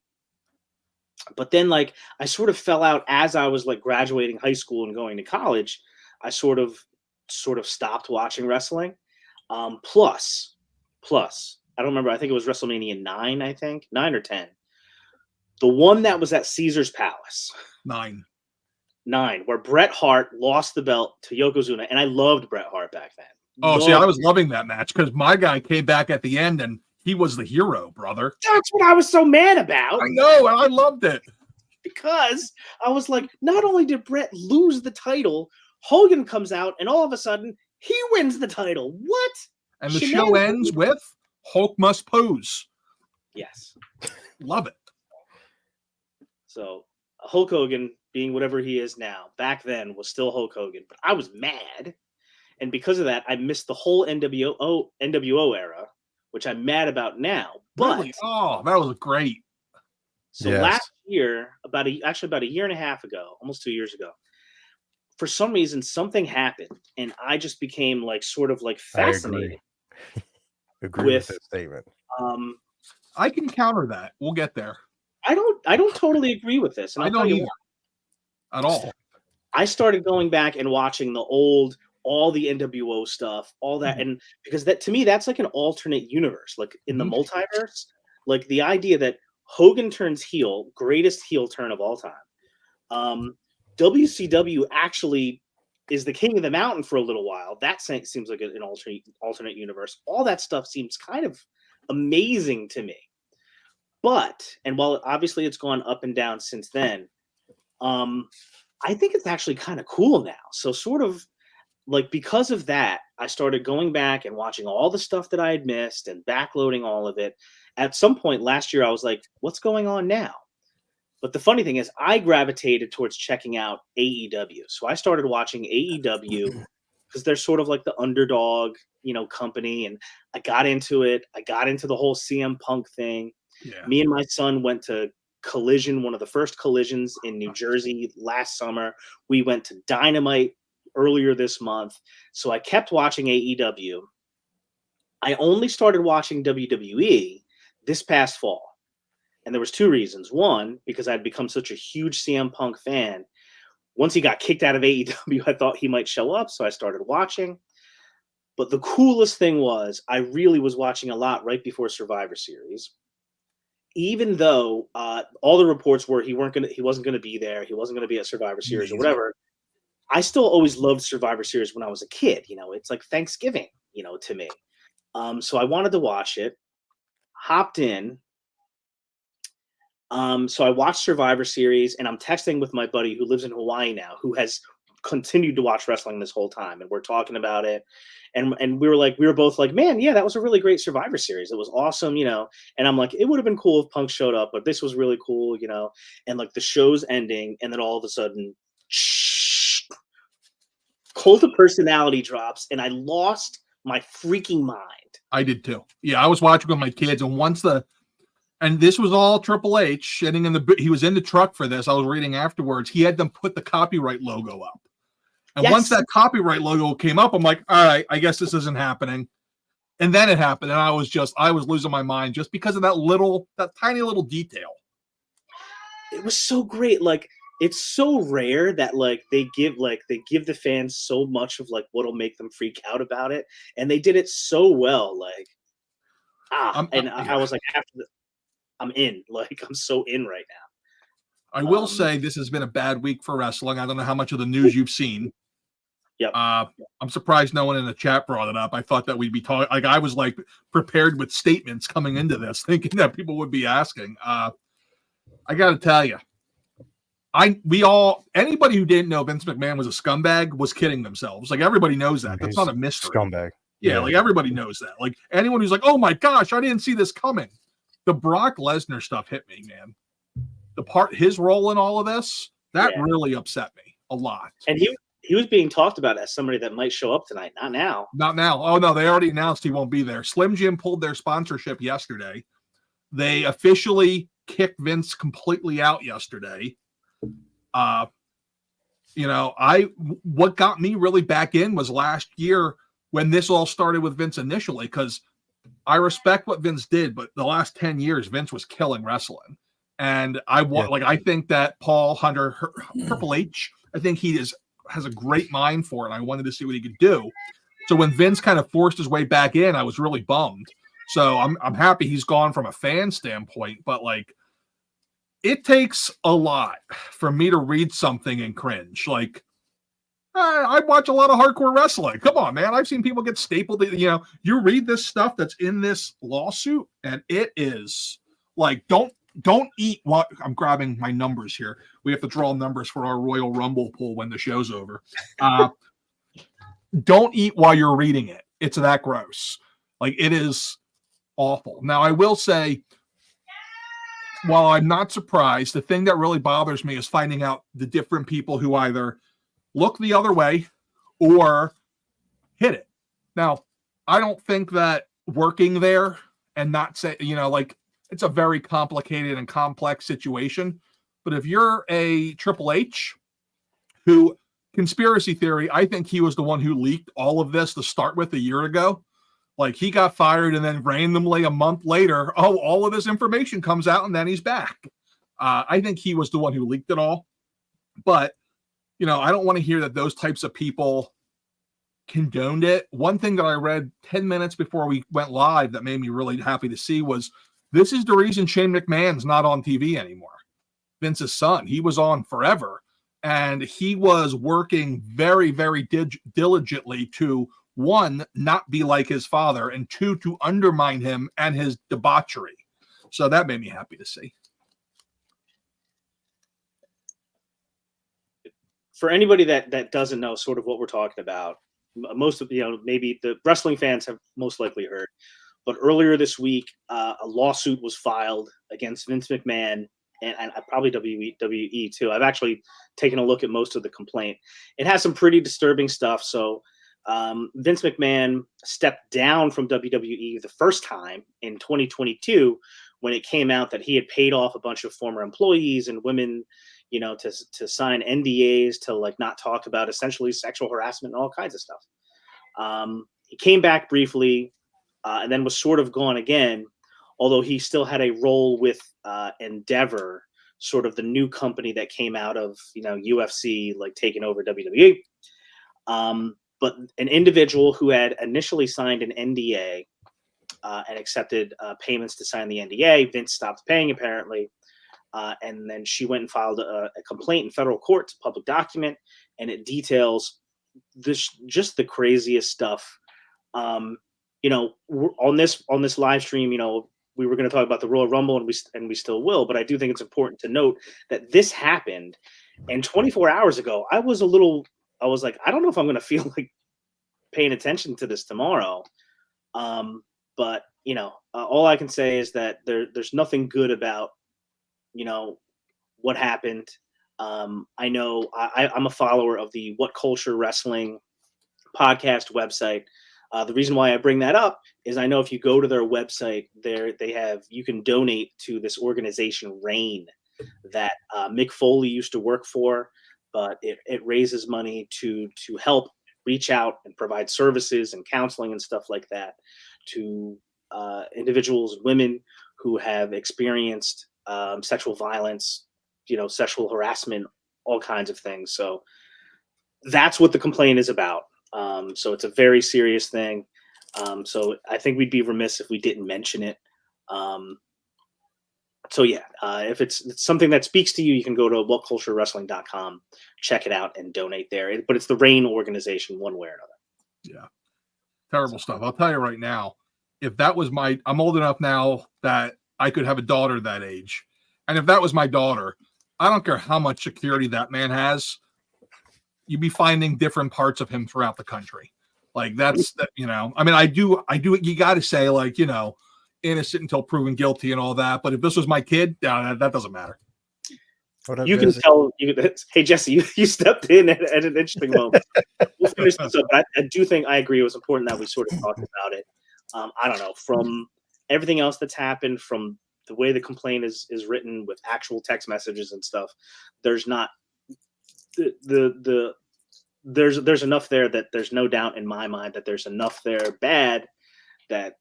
But then like I sort of fell out as I was like graduating high school and going to college. I sort of stopped watching wrestling. Plus, I don't remember. I think it was WrestleMania 9 or 10. The one that was at Caesar's Palace. 9, where Bret Hart lost the belt to Yokozuna, and I loved Bret Hart back then. Oh, see, I was loving that match because my guy came back at the end and he was the hero, brother. That's what I was so mad about. I know, and I loved it. Because I was like, not only did Bret lose the title, Hogan comes out, and all of a sudden, he wins the title. What? And the show ends with Hulk must pose. Yes. Love it. So Hulk Hogan, being whatever he is now, back then was still Hulk Hogan. But I was mad. And because of that, I missed the whole NWO era, which I'm mad about now. But really? Oh, that was great. So last year, about a year and a half ago, almost 2 years ago, for some reason, something happened, and I just became like sort of like fascinated. Agree with that statement. I can counter that. We'll get there. I don't totally agree with this, and I don't either at all. I started going back and watching all the NWO stuff, all that, and because that to me that's like an alternate universe, like in the multiverse, like the idea that Hogan turns heel, greatest heel turn of all time. WCW actually is the king of the mountain for a little while. That seems like an alternate universe. All that stuff seems kind of amazing to me. But, and while obviously it's gone up and down since then, I think it's actually kind of cool now. So sort of like because of that, I started going back and watching all the stuff that I had missed and backloading all of it. At some point last year, I was like, what's going on now? But the funny thing is I gravitated towards checking out AEW. So I started watching AEW because they're sort of like the underdog, company. And I got into it. I got into the whole CM Punk thing. Yeah. Me and my son went to Collision, one of the first Collisions in New Jersey last summer. We went to Dynamite earlier this month. So I kept watching AEW. I only started watching WWE this past fall. And there was 2 reasons. One, because I'd become such a huge CM Punk fan. Once he got kicked out of AEW, I thought he might show up, so I started watching. But the coolest thing was I really was watching a lot right before Survivor Series. Even though all the reports were he wasn't going to be there, he wasn't going to be at Survivor Series or whatever, I still always loved Survivor Series when I was a kid. It's like Thanksgiving, to me. So I wanted to watch it, hopped in. So I watched Survivor Series, and I'm texting with my buddy who lives in Hawaii now, who has continued to watch wrestling this whole time, and we're talking about it. And we were both like, man, yeah, that was a really great Survivor Series. It was awesome, And I'm like, it would have been cool if Punk showed up, but this was really cool, And like the show's ending, and then all of a sudden, Cult of Personality drops, and I lost my freaking mind. I did too. Yeah, I was watching with my kids, and once the And this was all Triple H sitting in he was in the truck for this. I was reading afterwards. He had them put the copyright logo up. And once that copyright logo came up, I'm like, all right, I guess this isn't happening. And then it happened. And I was losing my mind just because of that tiny little detail. It was so great. Like, it's so rare that like they give the fans so much of like what'll make them freak out about it. And they did it so well. Like, I was like, after the, I'm in. Like, I'm so in right now. I will say this has been a bad week for wrestling. I don't know how much of the news you've seen. Yep. I'm surprised no one in the chat brought it up. I thought that we'd be talking. Like, I was like prepared with statements coming into this, thinking that people would be asking. I got to tell you, anybody who didn't know Vince McMahon was a scumbag was kidding themselves. Like, everybody knows that. That's not a mystery. Scumbag. Yeah, like everybody knows that. Like, anyone who's like, oh my gosh, I didn't see this coming. The Brock Lesnar stuff hit me, man. His role in all of this, that really upset me a lot. And he was being talked about as somebody that might show up tonight. Not now. Not now. Oh no, they already announced he won't be there. Slim Jim pulled their sponsorship yesterday. They officially kicked Vince completely out yesterday. What got me really back in was last year when this all started with Vince initially, because I respect what Vince did, but the last 10 years, Vince was killing wrestling. And I think that Paul Hunter, Triple H, I think he has a great mind for it. I wanted to see what he could do. So when Vince kind of forced his way back in, I was really bummed. So I'm happy he's gone from a fan standpoint, but like, it takes a lot for me to read something and cringe. Like, I watch a lot of hardcore wrestling. Come on, man. I've seen people get stapled. You read this stuff that's in this lawsuit, and it is like, don't eat what I'm grabbing my numbers here. We have to draw numbers for our Royal Rumble pool when the show's over. Don't eat while you're reading it. It's that gross. Like, it is awful. Now, I will say, while I'm not surprised, the thing that really bothers me is finding out the different people who either look the other way or hit it. Now, I don't think that working there and not say, it's a very complicated and complex situation. But if you're a Triple H, who, conspiracy theory, I think he was the one who leaked all of this to start with a year ago. Like, he got fired and then randomly a month later, all of this information comes out and then he's back. I think he was the one who leaked it all. But, I don't want to hear that those types of people condoned it. One thing that I read 10 minutes before we went live that made me really happy to see was, this is the reason Shane McMahon's not on TV anymore. Vince's son, he was on forever. And he was working very, very diligently to, one, not be like his father, and two, to undermine him and his debauchery. So that made me happy to see. For anybody that doesn't know sort of what we're talking about, most of maybe the wrestling fans have most likely heard, but earlier this week, a lawsuit was filed against Vince McMahon and probably WWE too. I've actually taken a look at most of the complaint. It has some pretty disturbing stuff. So Vince McMahon stepped down from WWE the first time in 2022 when it came out that he had paid off a bunch of former employees and women, to sign NDAs to like not talk about essentially sexual harassment and all kinds of stuff. He came back briefly and then was sort of gone again, although he still had a role with Endeavor, sort of the new company that came out of, UFC, like taking over WWE. But an individual who had initially signed an NDA and accepted payments to sign the NDA, Vince stopped paying apparently. And then she went and filed a complaint in federal court. It's a public document, and it details just the craziest stuff. On this live stream, we were going to talk about the Royal Rumble, and we still will. But I do think it's important to note that this happened, and 24 hours ago, I was like, I don't know if I'm going to feel like paying attention to this tomorrow. But all I can say is that there's nothing good about what happened. I know I'm a follower of the What Culture Wrestling podcast website. The reason why I bring that up is I know if you go to their website, you can donate to this organization, RAIN, that Mick Foley used to work for, but it raises money to help reach out and provide services and counseling and stuff like that to individuals, women who have experienced sexual violence, sexual harassment, all kinds of things. So that's what the complaint is about. So it's a very serious thing. So I think we'd be remiss if we didn't mention it. So yeah, if it's something that speaks to you, you can go to whatculturewrestling.com, check it out, and donate there. But it's the RAIN organization, one way or another. Yeah, terrible stuff. I'll tell you right now, if that was I'm old enough now that I could have a daughter that age, and if that was my daughter, I don't care how much security that man has, you'd be finding different parts of him throughout the country. Like that's that, I mean, I do. You got to say, like, innocent until proven guilty and all that. But if this was my kid, that doesn't matter. You can tell. Hey, Jesse, you stepped in at an interesting moment. We'll finish this up. I do think I agree. It was important that we sort of talked about it. I don't know, from everything else that's happened, from the way the complaint is written with actual text messages and stuff. There's not there's enough there that there's no doubt in my mind that there's enough there bad that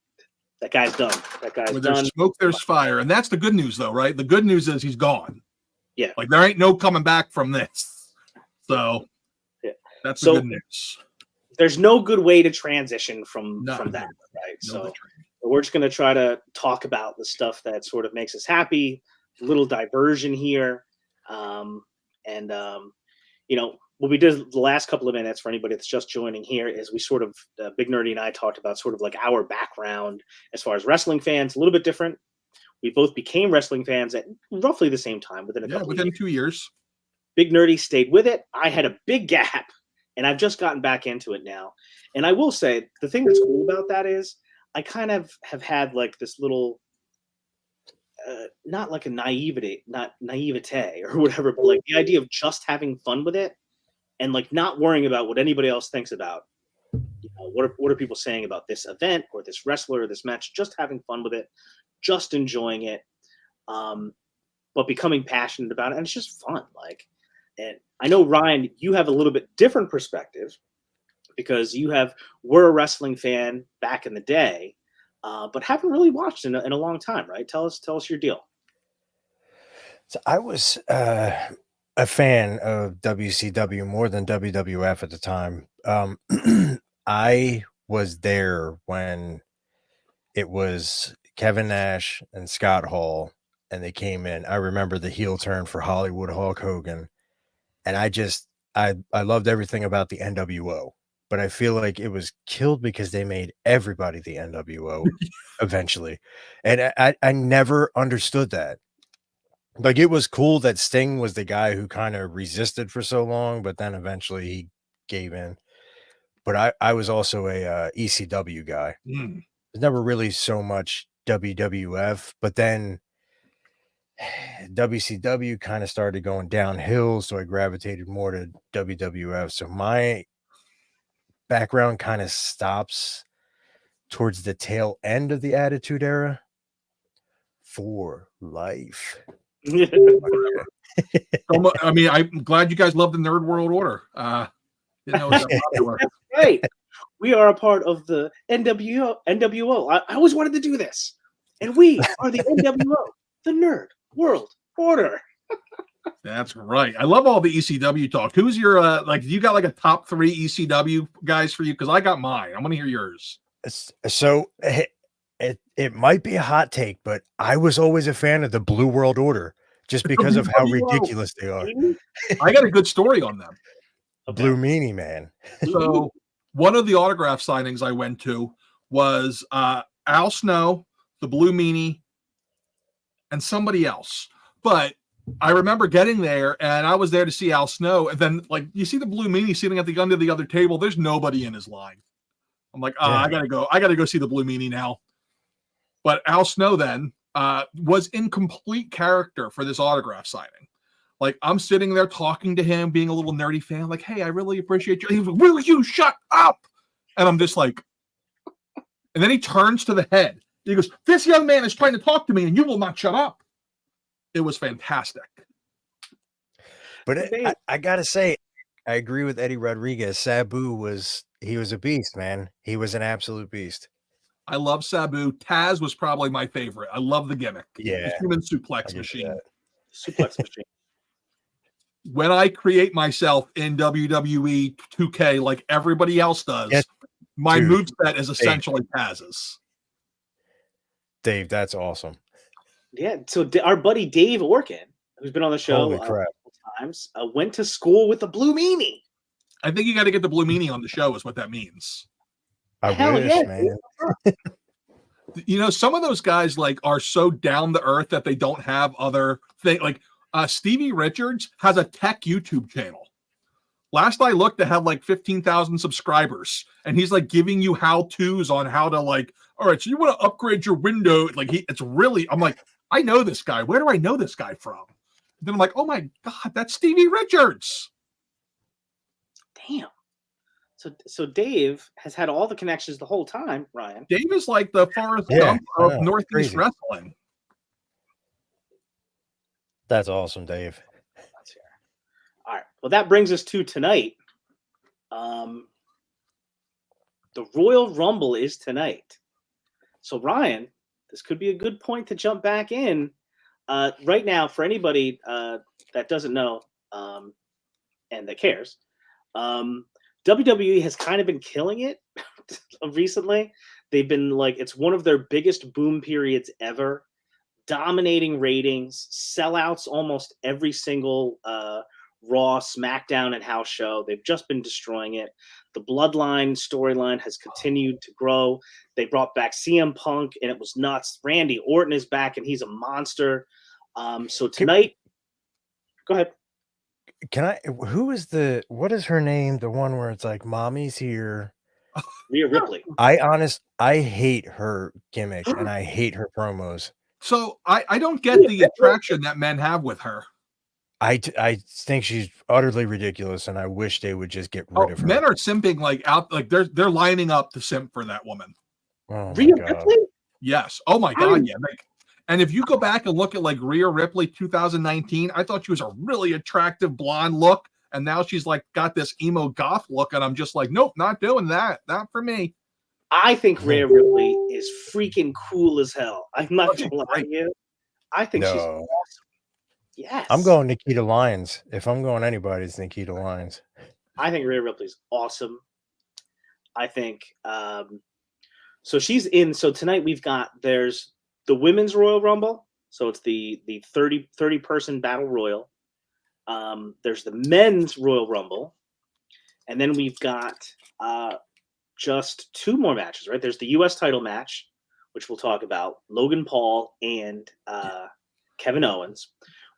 guy's done. That guy's Where done. there's smoke, there's fire. And that's the good news, though, right? The good news is he's gone. Yeah. Like, there ain't no coming back from this. So, yeah. That's the good news. There's no good way to transition from that, right? No, so we're just going to try to talk about the stuff that sort of makes us happy, a little diversion here. What we did the last couple of minutes for anybody that's just joining here is we sort of, Big Nerdy and I talked about sort of like our background as far as wrestling fans, a little bit different. We both became wrestling fans at roughly the same time, within within 2 years. Big Nerdy stayed with it. I had a big gap, and I've just gotten back into it now. And I will say, the thing that's cool about that is I kind of have had like this little, not like a naivete or whatever, but like the idea of just having fun with it and like not worrying about what anybody else thinks about, what are people saying about this event or this wrestler or this match, just having fun with it, just enjoying it, but becoming passionate about it. And it's just fun. And I know, Ryan, you have a little bit different perspective because you were a wrestling fan back in the day, but haven't really watched in a long time, right? Tell us your deal. So I was a fan of WCW more than WWF at the time. I was there when it was Kevin Nash and Scott Hall, and they came in. I remember the heel turn for Hollywood Hulk Hogan, and I loved everything about the NWO. But I feel like it was killed because they made everybody the NWO eventually. And I never understood that. Like, it was cool that Sting was the guy who kind of resisted for so long, but then eventually he gave in. But I was also a ECW guy. There's never really so much WWF, but then WCW kind of started going downhill, so I gravitated more to WWF. So my background kind of stops towards the tail end of the Attitude Era for life. I mean, I'm glad you guys love the Nerd World Order. That's right. We are a part of the NWO. I always wanted to do this, and we are the NWO, the Nerd World Order. That's right. I love all the ECW talk. Who's your you got like a top 3 ECW guys for you? Because I got mine. I want to hear yours. So it might be a hot take, but I was always a fan of the Blue World Order just because of how ridiculous they are. I got a good story on them. Okay. Blue Meanie Man. So one of the autograph signings I went to was Al Snow, the Blue Meanie, and somebody else. But I remember getting there, and I was there to see Al Snow, and then you see the Blue Meanie sitting at the end of the other table. There's nobody in his line. I'm like, I gotta go see the Blue Meanie now. But Al Snow then was in complete character for this autograph signing. Like, I'm sitting there talking to him, being a little nerdy fan, like, hey, I really appreciate you. He was like, will you shut up? And I'm just like, And then he turns to the head. He goes, "This young man is trying to talk to me, and you will not shut up." It was fantastic. But I gotta say, I agree with Eddie Rodriguez. Sabu was a beast, man. He was an absolute beast. I love Sabu. Taz was probably my favorite. I love the gimmick. Yeah. The human suplex machine. Suplex machine. When I create myself in WWE 2K like everybody else does, Yes, my dude. moveset is essentially Taz's. Dave, that's awesome. Yeah. So our buddy Dave Orkin, who's been on the show Holy crap. a couple times, went to school with the Blue Meanie. I think you got to get the Blue Meanie on the show is what that means. I Hell wish, yeah, man. You know, some of those guys like are so down to earth that they don't have other things. Like Stevie Richards has a tech YouTube channel. Last I looked, they had like 15,000 subscribers, and he's like giving you how-tos on how to like. All right, so you want to upgrade your window? Like it's really. I'm like, I know this guy. Where do I know this guy from? And then I'm like, oh my god, that's Stevie Richards. Damn. So Dave has had all the connections the whole time, Ryan. Dave is like the Forrest Yeah, Gump I of know, Northeast crazy. wrestling. That's awesome, Dave. Let's hear. All right. Well, that brings us to tonight. The Royal Rumble is tonight. So, Ryan, this could be a good point to jump back in. Right now, for anybody that doesn't know and that cares, WWE has kind of been killing it recently. They've been like, it's one of their biggest boom periods ever, dominating ratings, sellouts almost every single Raw, SmackDown, and house show. They've just been destroying it. The Bloodline storyline has continued to grow. They brought back CM Punk, and it was nuts. Randy Orton is back, and he's a monster. So tonight, go ahead. What is her name? The one where it's like, mommy's here. Rhea Ripley. I hate her gimmick and I hate her promos. So I don't get the attraction that men have with her. I think she's utterly ridiculous, and I wish they would just get rid of her. Men are simping like out, like they're lining up to simp for that woman. Oh my Rhea God. Ripley? Yes. Oh my God. Yeah. Like, and if you go back and look at like Rhea Ripley 2019, I thought she was a really attractive blonde look, and now she's like got this emo goth look, and I'm just like, nope, not doing that. Not for me. I think Rhea Ripley is freaking cool as hell. I'm not gonna lie to you. I think she's No. awesome. Yes. I'm going Nikita Lyons. If I'm going anybody, it's Nikita Lyons. I think Rhea Ripley's awesome. I think so she's in. So tonight there's the Women's Royal Rumble. So it's the 30 person battle royal. There's the Men's Royal Rumble. And then we've got just two more matches, right? There's the US title match, which we'll talk about, Logan Paul and Kevin Owens.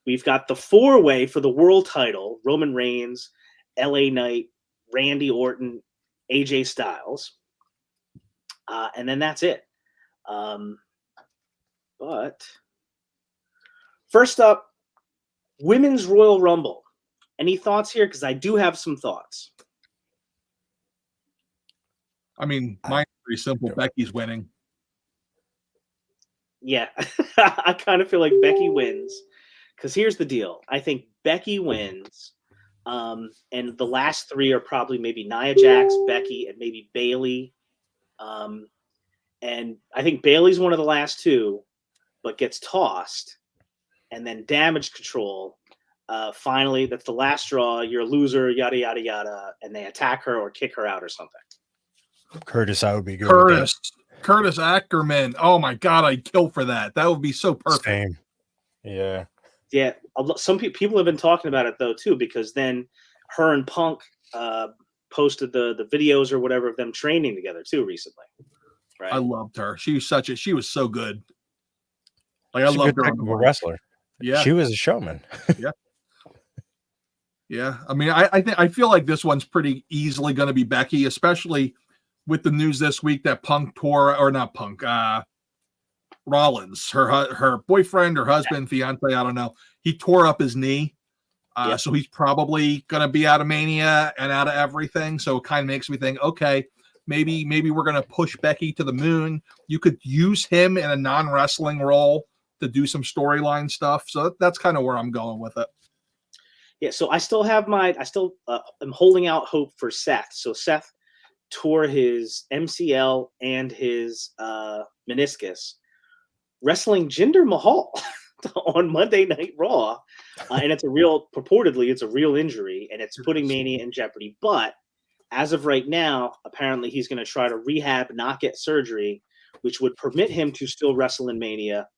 We've got the 4-way for the world title, Roman Reigns, LA Knight, Randy Orton, AJ Styles. And then that's it. But first up, Women's Royal Rumble. Any thoughts here? Because I do have some thoughts. I mean, mine's pretty simple. Becky's winning. Yeah, I kind of feel like Becky wins. Because here's the deal. I think Becky wins. And the last three are probably maybe Nia Jax, Becky, and maybe Bayley. And I think Bayley's one of the last two, but gets tossed. And then Damage Control. Finally, that's the last straw. You're a loser, yada, yada, yada. And they attack her or kick her out or something. Curtis, I would be good. with Curtis Ackerman. Oh my God, I'd kill for that. That would be so that. perfect. Same. Yeah. Yeah, some people have been talking about it though too, because then her and Punk posted the videos or whatever of them training together too recently. Right? I loved her. She was so good. Like She's I a loved good her. technical wrestler. Yeah, She was a showman. yeah. I mean, I feel like this one's pretty easily going to be Becky, especially with the news this week that Punk tore, or not Punk, Rollins, her boyfriend or husband, fiance, I don't know. He tore up his knee. Yep. So he's probably going to be out of Mania and out of everything. So it kind of makes me think, okay, Maybe we're going to push Becky to the moon. You could use him in a non-wrestling role to do some storyline stuff. So that's kind of where I'm going with it. Yeah, so I still am holding out hope for Seth. So Seth tore his MCL and his meniscus wrestling Jinder Mahal on Monday Night Raw. And purportedly it's a real injury, and it's putting Mania in jeopardy. But as of right now, apparently he's going to try to rehab, not get surgery, which would permit him to still wrestle in Mania.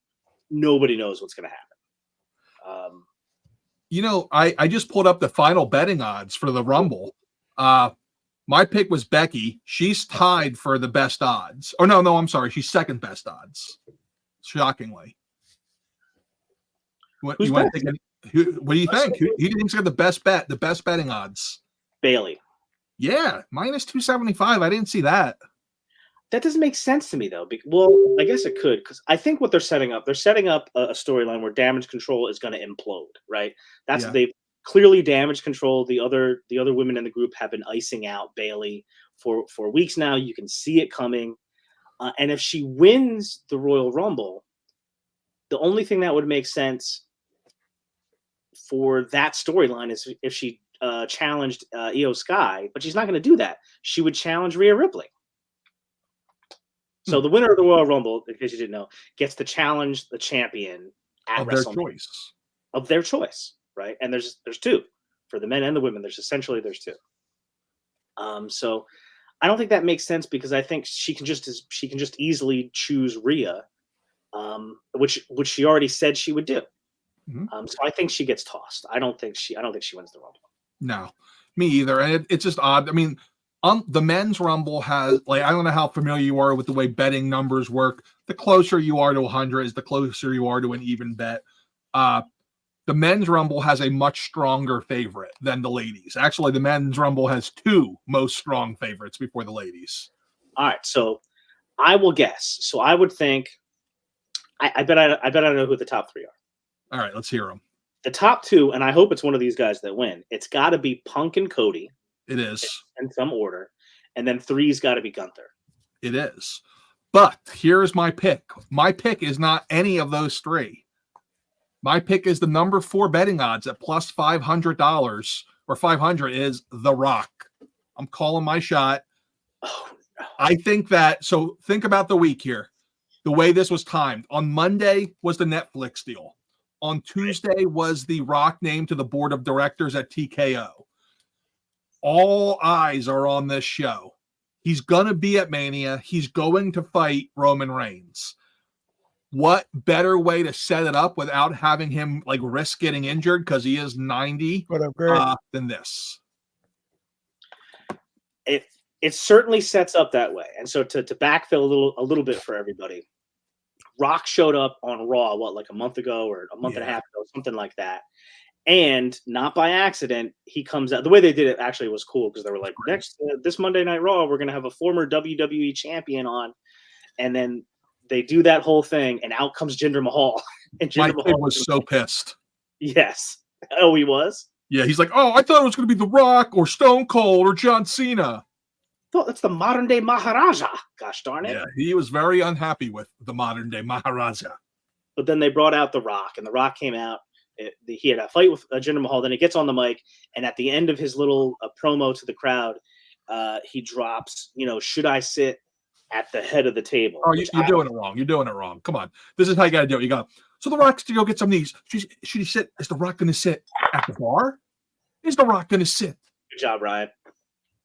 Nobody knows what's going to happen. I just pulled up the final betting odds for the Rumble. My pick was Becky. She's tied for the best odds. Oh, no, I'm sorry. She's second best odds. Shockingly. What do you think? Who do you think? Who do you think's got the best betting odds? Bailey. Yeah, minus 275. I didn't see that. That doesn't make sense to me, though. Well, I guess it could, because I think what they're setting up a storyline where Damage Control is going to implode, right? They've clearly Damage Control. The other women in the group have been icing out Bailey for weeks now. You can see it coming. And if she wins the Royal Rumble, the only thing that would make sense for that storyline is if she challenged Io Sky, but she's not going to do that. She would challenge Rhea Ripley. So the winner of the Royal Rumble, in case you didn't know, gets to challenge the champion at WrestleMania of their choice, right? And there's two for the men and the women. There's two. So I don't think that makes sense, because I think she can just easily choose Rhea, which she already said she would do. Mm-hmm. So I think she gets tossed. I don't think she wins the Rumble. No, me either. And it's just odd. I mean, the men's Rumble has, I don't know how familiar you are with the way betting numbers work. The closer you are to 100 is the closer you are to an even bet. The men's Rumble has a much stronger favorite than the ladies. Actually, the men's Rumble has two most strong favorites before the ladies. All right, so I will guess. So I would think, I bet I know who the top three are. All right, let's hear them. The top two, and I hope it's one of these guys that win. It's got to be Punk and Cody. It is. In some order. And then three's got to be Gunther. It is. But here's my pick. My pick is not any of those three. My pick is the number 4 betting odds at plus $500 or 500 is The Rock. I'm calling my shot. Oh, no. I think that, so think about the week here. The way this was timed. On Monday was the Netflix deal. On Tuesday was The Rock named to the board of directors at TKO. All eyes are on this show. He's going to be at Mania. He's going to fight Roman Reigns. What better way to set it up without having him risk getting injured because he is 90 than this? It certainly sets up that way. And so to backfill a little bit for everybody, Rock showed up on Raw, a month ago or a month and a half ago, something like that. And not by accident, he comes out. The way they did it actually was cool, because they were like, this Monday Night Raw, we're going to have a former WWE champion on. And then they do that whole thing, and out comes Jinder Mahal. And Jinder Mahal was so pissed. Yes. Oh, he was? Yeah, he's like, I thought it was going to be The Rock or Stone Cold or John Cena. Thought that's the modern day Maharaja. Gosh darn it. Yeah, he was very unhappy with the modern day Maharaja. But then they brought out The Rock, and The Rock came out. He had a fight with Jinder Mahal. Then he gets on the mic, and at the end of his little promo to the crowd, he drops, should I sit at the head of the table? Oh, you're doing it wrong. You're doing it wrong. Come on. This is how you got to do it. You go, so The Rock's to go get some of these. Should he sit? Is The Rock going to sit at the bar? Is The Rock going to sit? Good job, Ryan.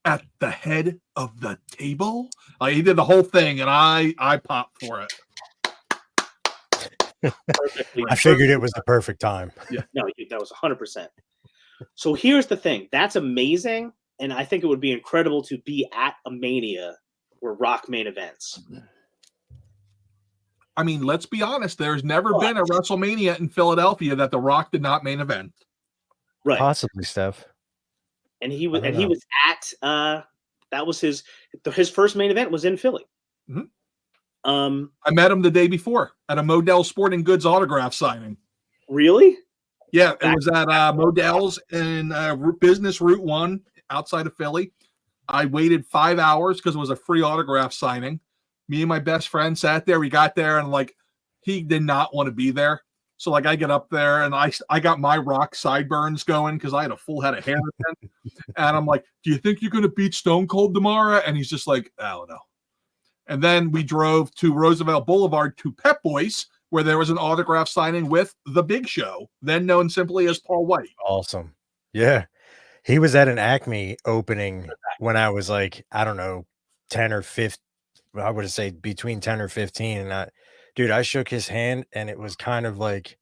At the head of the table? He did the whole thing, and I popped for it. Perfectly. I figured it was the perfect time. Yeah. No, that was 100%. So here's the thing. That's amazing, and I think it would be incredible to be at a Mania where Rock main events. I mean, let's be honest. There's never been a WrestleMania in Philadelphia that The Rock did not main event. Right. Possibly, Steph. And he was at that was his first main event was in Philly. Mm-hmm. I met him the day before at a Modell Sporting Goods autograph signing. Really? Yeah, it was at Modell's in Business Route 1 outside of Philly. I waited 5 hours because it was a free autograph signing. Me and my best friend sat there. We got there and like he did not want to be there. So like I get up there and I got my rock sideburns going because I had a full head of hair then. And I'm like, do you think you're going to beat Stone Cold tomorrow? And he's just like, I don't know. And then we drove to Roosevelt Boulevard to Pep Boys, where there was an autograph signing with The Big Show, then known simply as Paul White. Awesome. Yeah. He was at an Acme opening when I was like, I don't know, 10 or 15. I would say between 10 or 15. And dude, I shook his hand and it was kind of like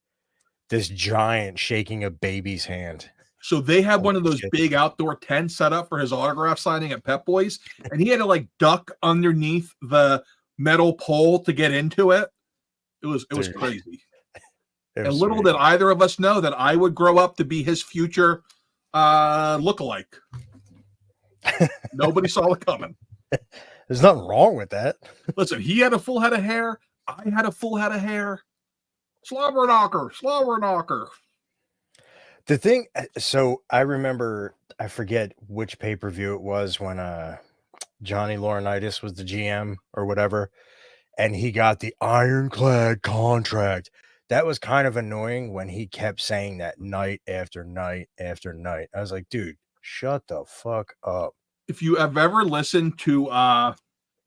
this giant shaking a baby's hand. So they had one of those big outdoor tents set up for his autograph signing at Pep Boys, and he had to like duck underneath the metal pole to get into it. It was crazy. And little did either of us know that I would grow up to be his future lookalike. Nobody saw it coming. There's nothing wrong with that. Listen, he had a full head of hair. I had a full head of hair. Slobber knocker. The thing, so I remember, I forget which pay-per-view it was when Johnny Laurinaitis was the GM or whatever, and he got the ironclad contract. That was kind of annoying when he kept saying that night after night after night. I was like, dude, shut the fuck up. If you have ever listened to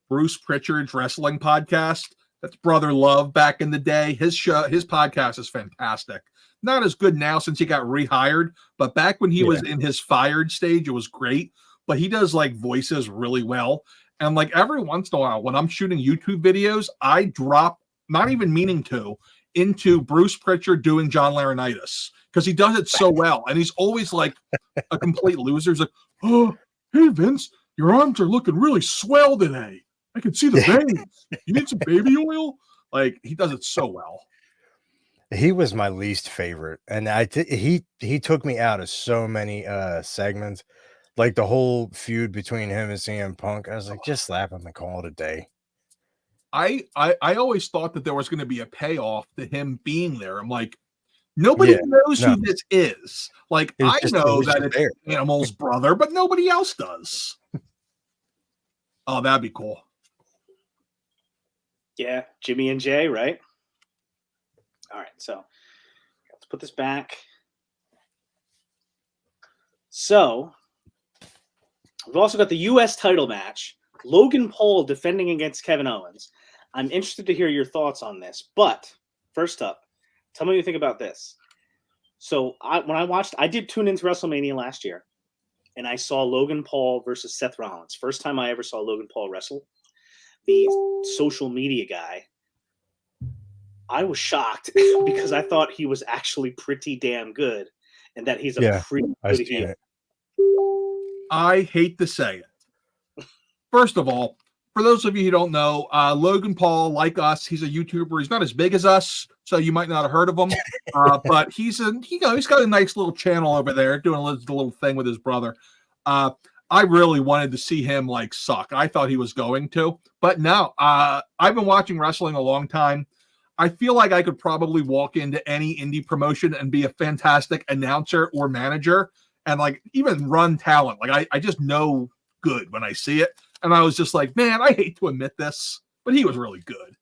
Bruce Pritchard's wrestling podcast, that's Brother Love back in the day. His podcast is fantastic. Not as good now since he got rehired, but back when he was in his fired stage, it was great. But he does like voices really well. And like every once in a while, when I'm shooting YouTube videos, I drop, not even meaning to, into Bruce Pritchard doing John Laurinaitis because he does it so well. And he's always like a complete loser. He's like, oh, hey, Vince, your arms are looking really swell today. I can see the veins. You need some baby oil? Like, he does it so well. He was my least favorite, and he took me out of so many segments, like the whole feud between him and CM Punk. I was like, just slap him and call it a day. I always thought that there was going to be a payoff to him being there. I'm like, nobody knows who this is. Like, I know that it's Animal's brother, but nobody else does. Oh, that'd be cool. Yeah, Jimmy and Jay, right? All right, so let's put this back. So we've also got the U.S. title match. Logan Paul defending against Kevin Owens. I'm interested to hear your thoughts on this. But first up, tell me what you think about this. So I did tune into WrestleMania last year, and I saw Logan Paul versus Seth Rollins. First time I ever saw Logan Paul wrestle. The social media guy. I was shocked because I thought he was actually pretty damn good and that he's a pretty good heel. I hate to say it. First of all, for those of you who don't know, Logan Paul, like us, he's a YouTuber. He's not as big as us, so you might not have heard of him. But he's got a nice little channel over there doing a little thing with his brother. I really wanted to see him like suck. I thought he was going to, but no. I've been watching wrestling a long time. I feel like I could probably walk into any indie promotion and be a fantastic announcer or manager and like even run talent. Like I just know good when I see it. And I was just like, man, I hate to admit this, but he was really good.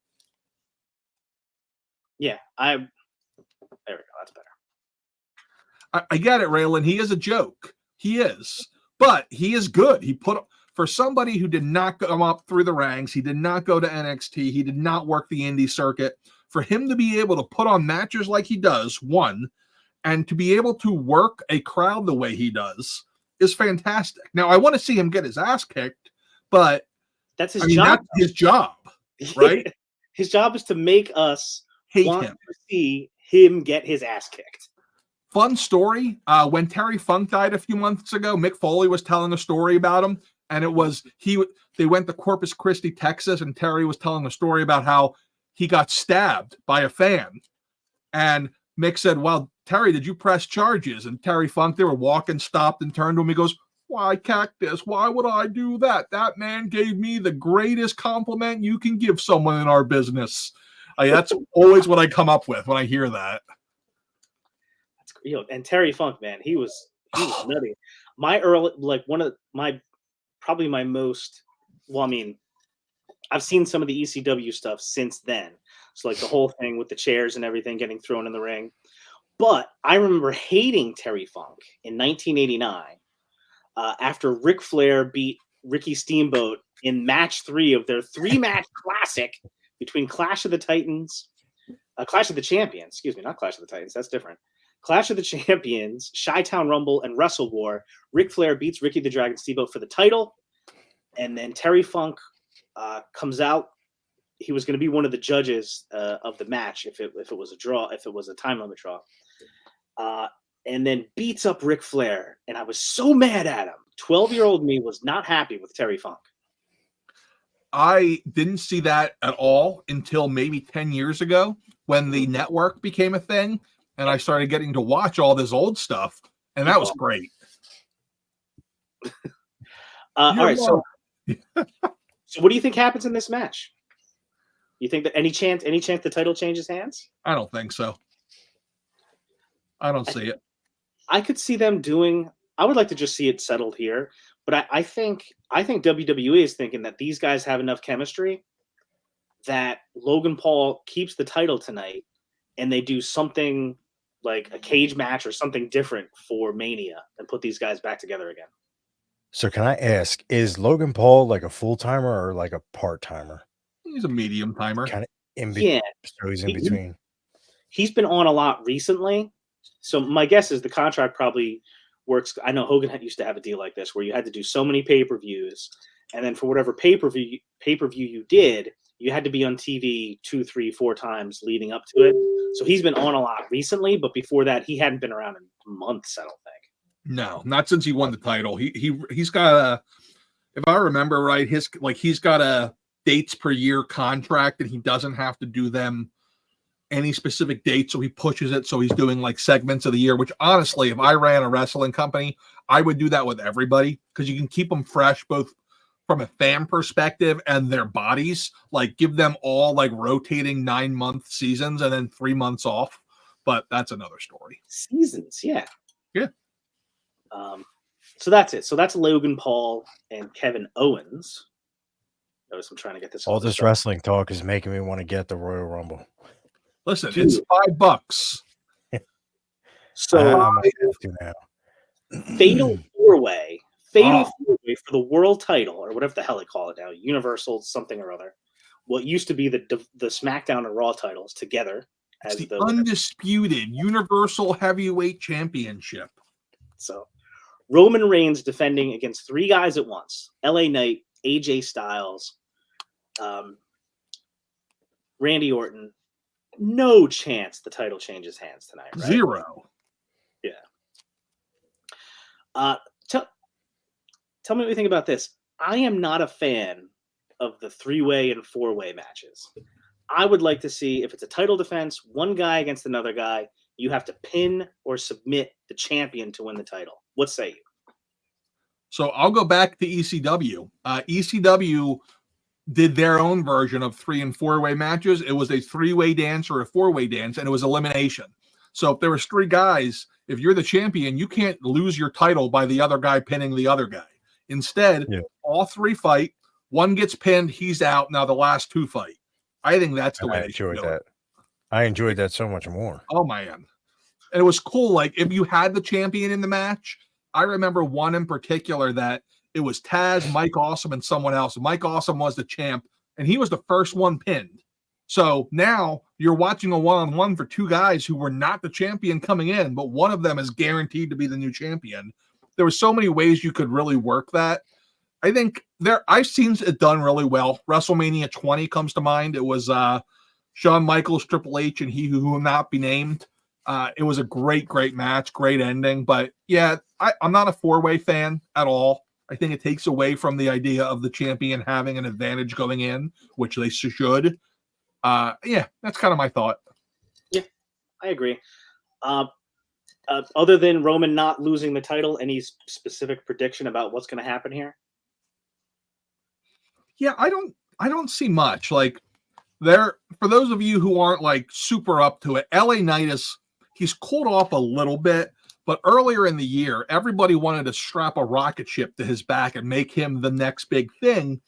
Yeah, there we go. That's better. I get it, Raylan. He is a joke. He is, but he is good. He put for somebody who did not come up through the ranks. He did not go to NXT. He did not work the indie circuit. For him to be able to put on matches like he does, one, and to be able to work a crowd the way he does is fantastic. Now, I want to see him get his ass kicked, but that's his job. That's his job, right? His job is to make us hate want him. To see him get his ass kicked. Fun story. When Terry Funk died a few months ago, Mick Foley was telling a story about him, and it was they went to Corpus Christi, Texas, and Terry was telling a story about how he got stabbed by a fan. And Mick said, well, Terry, did you press charges? And Terry Funk, they were walking, stopped and turned to him. He goes, why Cactus? Why would I do that? That man gave me the greatest compliment you can give someone in our business. That's always what I come up with when I hear that. And Terry Funk, man, he was nutty. One of my probably my most. Well, I mean, I've seen some of the ECW stuff since then. So like the whole thing with the chairs and everything getting thrown in the ring. But I remember hating Terry Funk in 1989 after Ric Flair beat Ricky Steamboat in match 3 of their 3-match classic between Clash of the Champions, excuse me, not Clash of the Titans, that's different. Clash of the Champions, Chi-Town Rumble, and Wrestle War. Ric Flair beats Ricky the Dragon Steamboat for the title, and then Terry Funk comes out. He was going to be one of the judges of the match if it was a draw, if it was a time limit draw, and then beats up Ric Flair. And I was so mad at him. 12-year-old me was not happy with Terry Funk. I didn't see that at all until maybe 10 years ago when the network became a thing, and I started getting to watch all this old stuff, and that was great. All right, so what do you think happens in this match? You think that any chance the title changes hands? I don't think so. I don't see it. I could see them doing. I would like to just see it settled here, but I think WWE is thinking that these guys have enough chemistry that Logan Paul keeps the title tonight, and they do something like a cage match or something different for Mania and put these guys back together again. So can I ask, is Logan Paul like a full-timer or like a part-timer? He's a medium timer. Kind of in between. Yeah, So he's in between. he's been on a lot recently. So my guess is the contract probably works. I know Hogan used to have a deal like this where you had to do so many pay-per-views, and then for whatever pay-per-view you did, you had to be on TV 2, 3, 4 times leading up to it. So he's been on a lot recently, but before that, he hadn't been around in months, I don't think. No, not since he won the title. He's got a, if I remember right, he's got a dates per year contract, and he doesn't have to do them any specific date, so he pushes it. So he's doing like segments of the year, which honestly, if I ran a wrestling company, I would do that with everybody because you can keep them fresh, both from a fan perspective and their bodies. Like give them all like rotating 9-month seasons and then 3 months off. But that's another story. Seasons, yeah. Yeah. So that's it. So that's Logan Paul and Kevin Owens. Notice I'm trying to get this. All this wrestling talk is making me want to get the Royal Rumble. Listen, it's $5. So I might have to now. fatal four-way for the world title, or whatever the hell they call it now, Universal something or other. What used to be the SmackDown and Raw titles together as the undisputed Universal Heavyweight Championship. So Roman Reigns defending against 3 guys at once: LA Knight, AJ Styles, Randy Orton. No chance the title changes hands tonight, right? 0. Yeah. Tell me what you think about this. I am not a fan of the 3-way and 4-way matches. I would like to see, if it's a title defense, one guy against another guy, you have to pin or submit the champion to win the title. What say you? So I'll go back to ECW. ECW did their own version of 3- and 4-way matches. It was a 3-way dance or a 4-way dance, and it was elimination. So if there was 3 guys, if you're the champion, you can't lose your title by the other guy pinning the other guy. Instead, all 3 fight. One gets pinned, he's out. Now the last 2 fight. I think that's the way they should do it. I enjoyed that so much more. Oh, man. And it was cool. Like, if you had the champion in the match, I remember one in particular that it was Taz, Mike Awesome, and someone else. Mike Awesome was the champ, and he was the first one pinned. So now you're watching a one-on-one for 2 guys who were not the champion coming in, but one of them is guaranteed to be the new champion. There were so many ways you could really work that. I think I've seen it done really well. WrestleMania 20 comes to mind. It was Shawn Michaels, Triple H, and he who will not be named. It was a great, great match, great ending. But yeah, I'm not a 4-way fan at all. I think it takes away from the idea of the champion having an advantage going in, which they should. Yeah, that's kind of my thought. Yeah, I agree. Other than Roman not losing the title, any specific prediction about what's going to happen here? Yeah, I don't see much. Like, for those of you who aren't like super up to it, LA Knight he's cooled off a little bit, But earlier in the year, everybody wanted to strap a rocket ship to his back and make him the next big thing.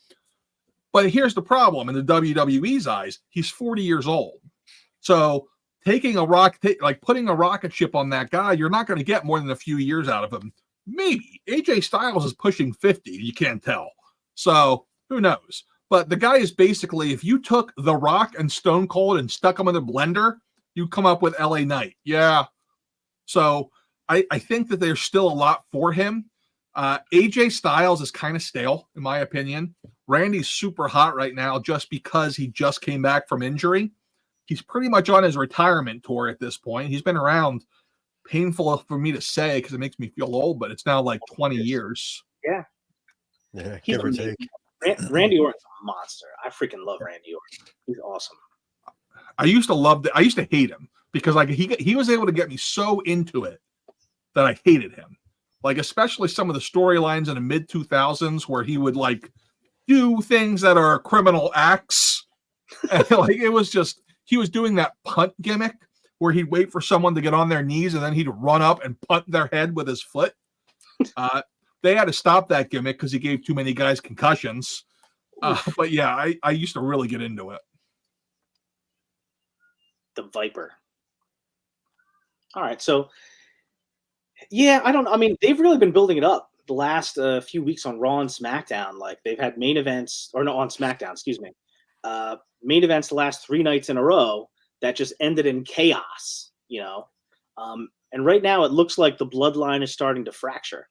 But here's the problem in the WWE's eyes, he's 40 years old. So taking putting a rocket ship on that guy, you're not going to get more than a few years out of him. Maybe. AJ Styles is pushing 50. You can't tell. So who knows? But the guy is basically, if you took The Rock and Stone Cold and stuck them in a blender, you come up with LA Knight. Yeah. So I think that there's still a lot for him. AJ Styles is kind of stale, in my opinion. Randy's super hot right now just because he just came back from injury. He's pretty much on his retirement tour at this point. He's been around, painful for me to say because it makes me feel old, but it's now like 20 years. Yeah. Yeah, He's give or amazing. take. Randy Orton's a monster. I freaking love Randy Orton. He's awesome. I used to hate him because like he was able to get me so into it that I hated him. Like especially some of the storylines in the mid 2000s where he would like do things that are criminal acts. And like it was just he was doing that punt gimmick where he'd wait for someone to get on their knees and then he'd run up and punt their head with his foot. They had to stop that gimmick because he gave too many guys concussions. But yeah, I used to really get into it. The Viper. All right, so yeah, I mean, they've really been building it up the last few weeks on Raw and SmackDown. Like they've had main events, or no, on SmackDown, excuse me. Main events the last 3 nights in a row that just ended in chaos, you know. And right now it looks like the bloodline is starting to fracture.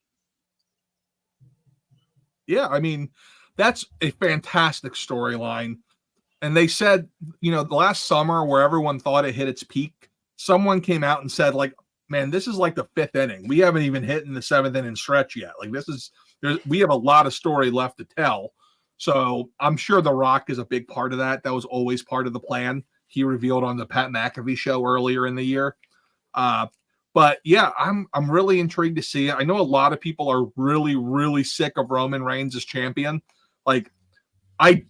Yeah, I mean, that's a fantastic storyline. And they said, you know, the last summer where everyone thought it hit its peak, someone came out and said, like, man, this is like the 5th inning. We haven't even hit in the 7th inning stretch yet. Like we have a lot of story left to tell. So I'm sure The Rock is a big part of that. That was always part of the plan. He revealed on the Pat McAfee show earlier in the year. But yeah, I'm really intrigued to see it. I know a lot of people are really, really sick of Roman Reigns as champion. Like, I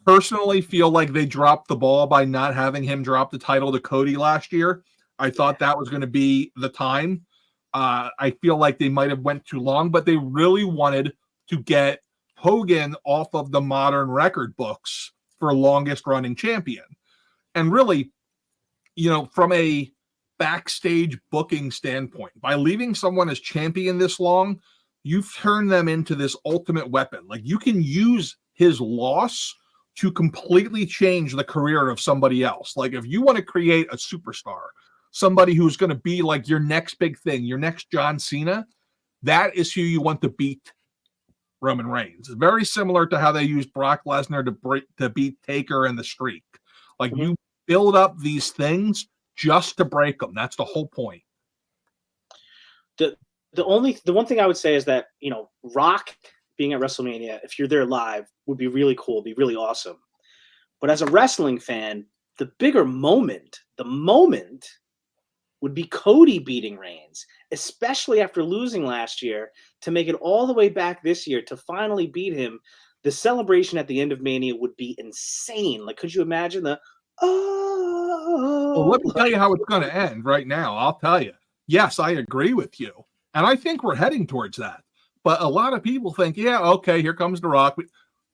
personally feel like they dropped the ball by not having him drop the title to Cody last year. I thought that was going to be the time. I feel like they might have went too long, but they really wanted to get Hogan off of the modern record books for longest running champion. And really, you know, from a backstage booking standpoint, by leaving someone as champion this long, you've turned them into this ultimate weapon. Like you can use his loss to completely change the career of somebody else. Like if you want to create a superstar, somebody who's going to be like your next big thing, your next John Cena, that is who you want to beat Roman Reigns. It's very similar to how they used Brock Lesnar to beat Taker in the streak. Like you build up these things just to break them. That's the whole point. The one thing I would say is that, you know, Rock being at WrestleMania, if you're there live, would be really cool, be really awesome. But as a wrestling fan, the bigger moment, would be Cody beating Reigns, especially after losing last year, to make it all the way back this year to finally beat him. The celebration at the end of Mania would be insane. Like, could you imagine the Well, let me tell you how it's going to end right now. I'll tell you. Yes, I agree with you. And I think we're heading towards that. But a lot of people think, yeah, okay, here comes The Rock.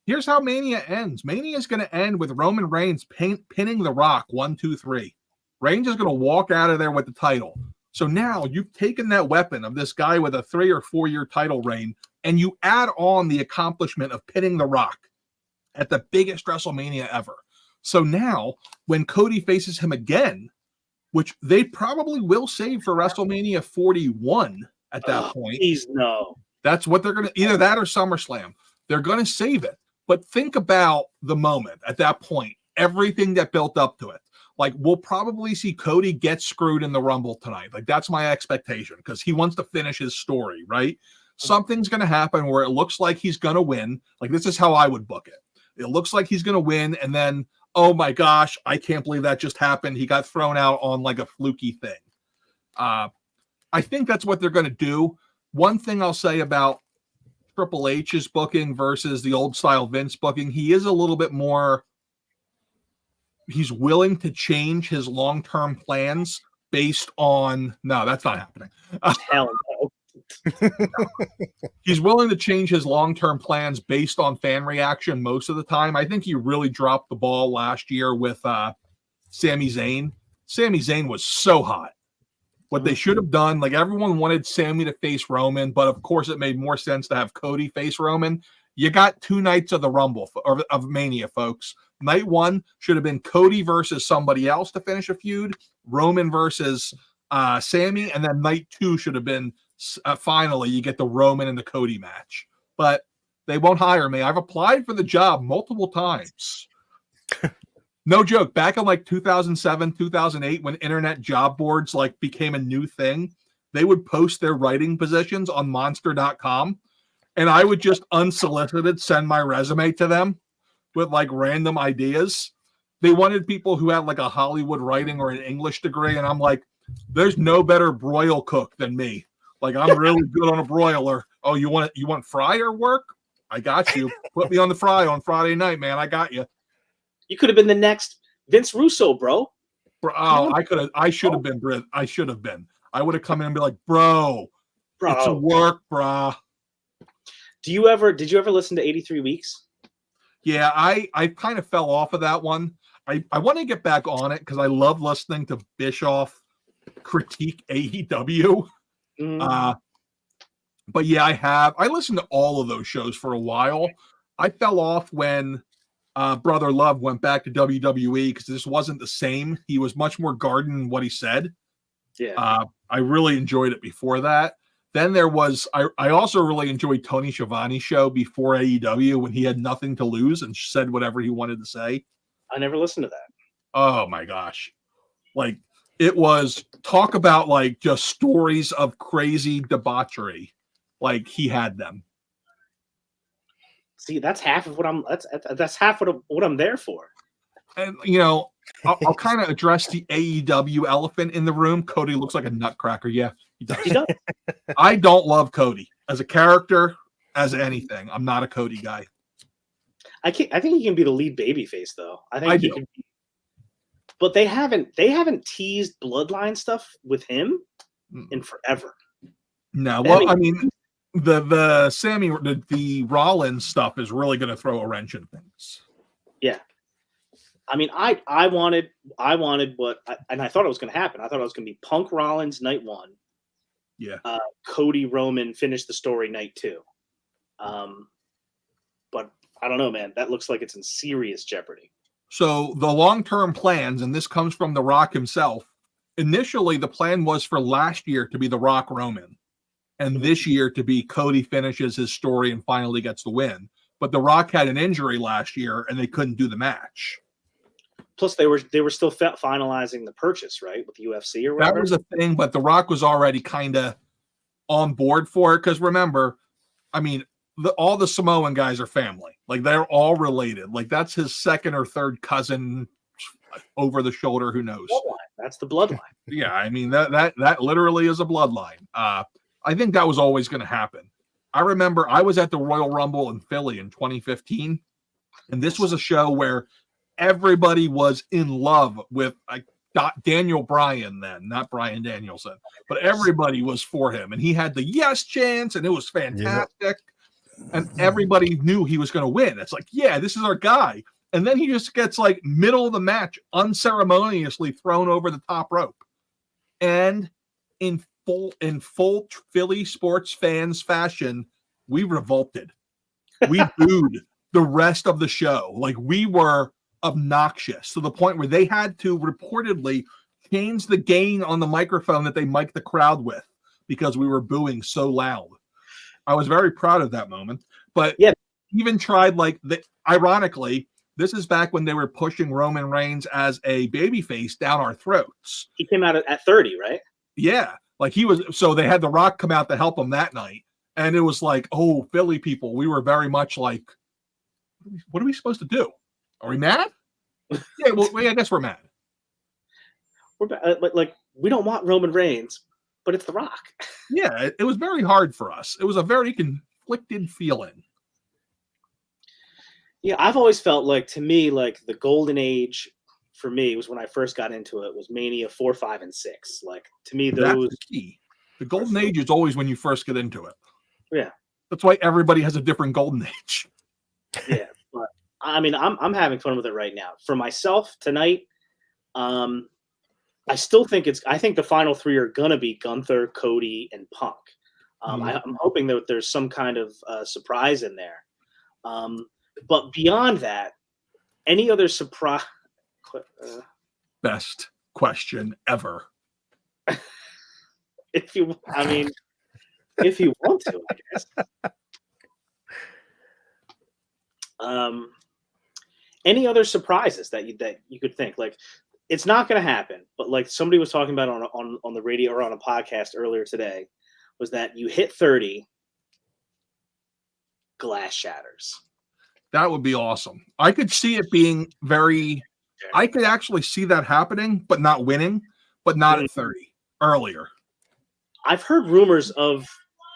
Here's how Mania ends. Mania is going to end with Roman Reigns pinning The Rock 1, 2, 3. Reigns is going to walk out of there with the title. So now you've taken that weapon of this guy with a 3 or 4 year title reign, and you add on the accomplishment of pinning The Rock at the biggest WrestleMania ever. So now when Cody faces him again, which they probably will save for WrestleMania 41 at that point. Please no. That's what they're going to, either that or SummerSlam. They're going to save it. But think about the moment at that point, everything that built up to it. Like, we'll probably see Cody get screwed in the Rumble tonight. Like, that's my expectation because he wants to finish his story, right? Something's going to happen where it looks like he's going to win. Like, this is how I would book it. It looks like he's going to win, and then, oh my gosh, I can't believe that just happened. He got thrown out on like a fluky thing. I think that's what they're going to do. One thing I'll say about Triple H's booking versus the old style Vince booking, he is a little bit more, he's willing to change his long-term plans based on no, that's not happening. Hell no. He's willing to change his long-term plans based on fan reaction most of the time. I think he really dropped the ball last year with Sami Zayn. Sami Zayn was so hot. What they should have done, like everyone wanted Sami to face Roman, but of course it made more sense to have Cody face Roman. You got 2 nights of the Rumble or of Mania, folks. Night 1 should have been Cody versus somebody else to finish a feud, Roman versus Sami, and then night 2 should have been finally you get the Roman and the Cody match. But they won't hire me. I've applied for the job multiple times. No joke. Back in like 2007, 2008, when internet job boards like became a new thing, they would post their writing positions on monster.com, and I would just unsolicited send my resume to them with like random ideas. They wanted people who had like a Hollywood writing or an English degree, and I'm like, there's no better broil cook than me. Like, I'm really good on a broiler. Oh, you want fryer work? I got you. Put me on the fry on Friday night, man. I got you. You could have been the next Vince Russo, bro. Oh, I should have been. I should have been. I would have come in and be like, bro, it's a work, brah. Did you ever listen to 83 Weeks? Yeah, I kind of fell off of that one. I want to get back on it because I love listening to Bischoff critique AEW. But yeah, I listened to all of those shows for a while. I fell off when Brother Love went back to WWE because this wasn't the same. He was much more guarded in what he said. Yeah. I really enjoyed it before that. Then there was, I also really enjoyed Tony Schiavone's show before AEW when he had nothing to lose and said whatever he wanted to say. I never listened to that. Oh my gosh. Like, it was talk about like just stories of crazy debauchery. Like, he had them. See, that's half of what that's half what I'm there for. And you know, I'll kind of address the AEW elephant in the room. Cody looks like a nutcracker. Yeah, he does. He does. I don't love Cody as a character, as anything. I'm not a Cody guy. I think he can be the lead babyface, though. I do. Can be, but they haven't teased bloodline stuff with him in forever. No, well, I mean the Sammy, the Rollins stuff is really going to throw a wrench in things. Yeah, I mean, I wanted what, and I thought it was going to happen. I thought it was going to be Punk Rollins night 1. Yeah, Cody Roman finished the story night 2. But I don't know, man. That looks like it's in serious jeopardy. So the long-term plans, and this comes from The Rock himself. Initially, the plan was for last year to be The Rock Roman, and this year to be Cody finishes his story and finally gets the win. But The Rock had an injury last year, and they couldn't do the match. Plus, they were still finalizing the purchase, right, with the UFC or whatever. That was a thing, but The Rock was already kind of on board for it because remember, I mean, all the Samoan guys are family. Like, they're all related. Like, that's his second or third cousin over the shoulder. Who knows? Bloodline. That's the bloodline. Yeah, I mean that literally is a bloodline. I think that was always going to happen. I remember I was at the Royal Rumble in Philly in 2015, and this was a show where everybody was in love with Daniel Bryan then, not Bryan Danielson, but everybody was for him, and he had the yes chance, and it was fantastic. Yeah. And everybody knew he was going to win. It's like, yeah, this is our guy. And then he just gets like middle of the match unceremoniously thrown over the top rope. And in full Philly sports fans fashion, we revolted. We booed the rest of the show. Like, we were obnoxious to the point where they had to reportedly change the gain on the microphone that they mic'd the crowd with because we were booing so loud. I was very proud of that moment, but yeah, even tried ironically, this is back when they were pushing Roman Reigns as a babyface down our throats. He came out at 30, right? Yeah. Like he was, so they had The Rock come out to help him that night. And it was like, oh, Philly people, we were very much like, what are we supposed to do? Are we mad? Yeah, well, I guess we're mad. Like, we don't want Roman Reigns, but it's The Rock. Yeah, it was very hard for us. It was a very conflicted feeling. Yeah, I've always felt like, to me, like the golden age for me was when I first got into it was Mania 4, 5, and 6. Like to me, That's those the key. The golden age is always when you first get into it. Yeah. That's why everybody has a different golden age. Yeah, but I mean, I'm having fun with it right now. For myself tonight, I still think I think the final three are gonna be Gunther, Cody, and Punk. I'm hoping that there's some kind of surprise in there. But beyond that, any other surprise? Best question ever. If you want to, I guess. Any other surprises that you could think? Like, it's not going to happen, but like somebody was talking about on the radio or on a podcast earlier today, was that you hit 30, glass shatters. That would be awesome. I could see it being I could actually see that happening, but not winning, but not at 30, earlier. I've heard rumors of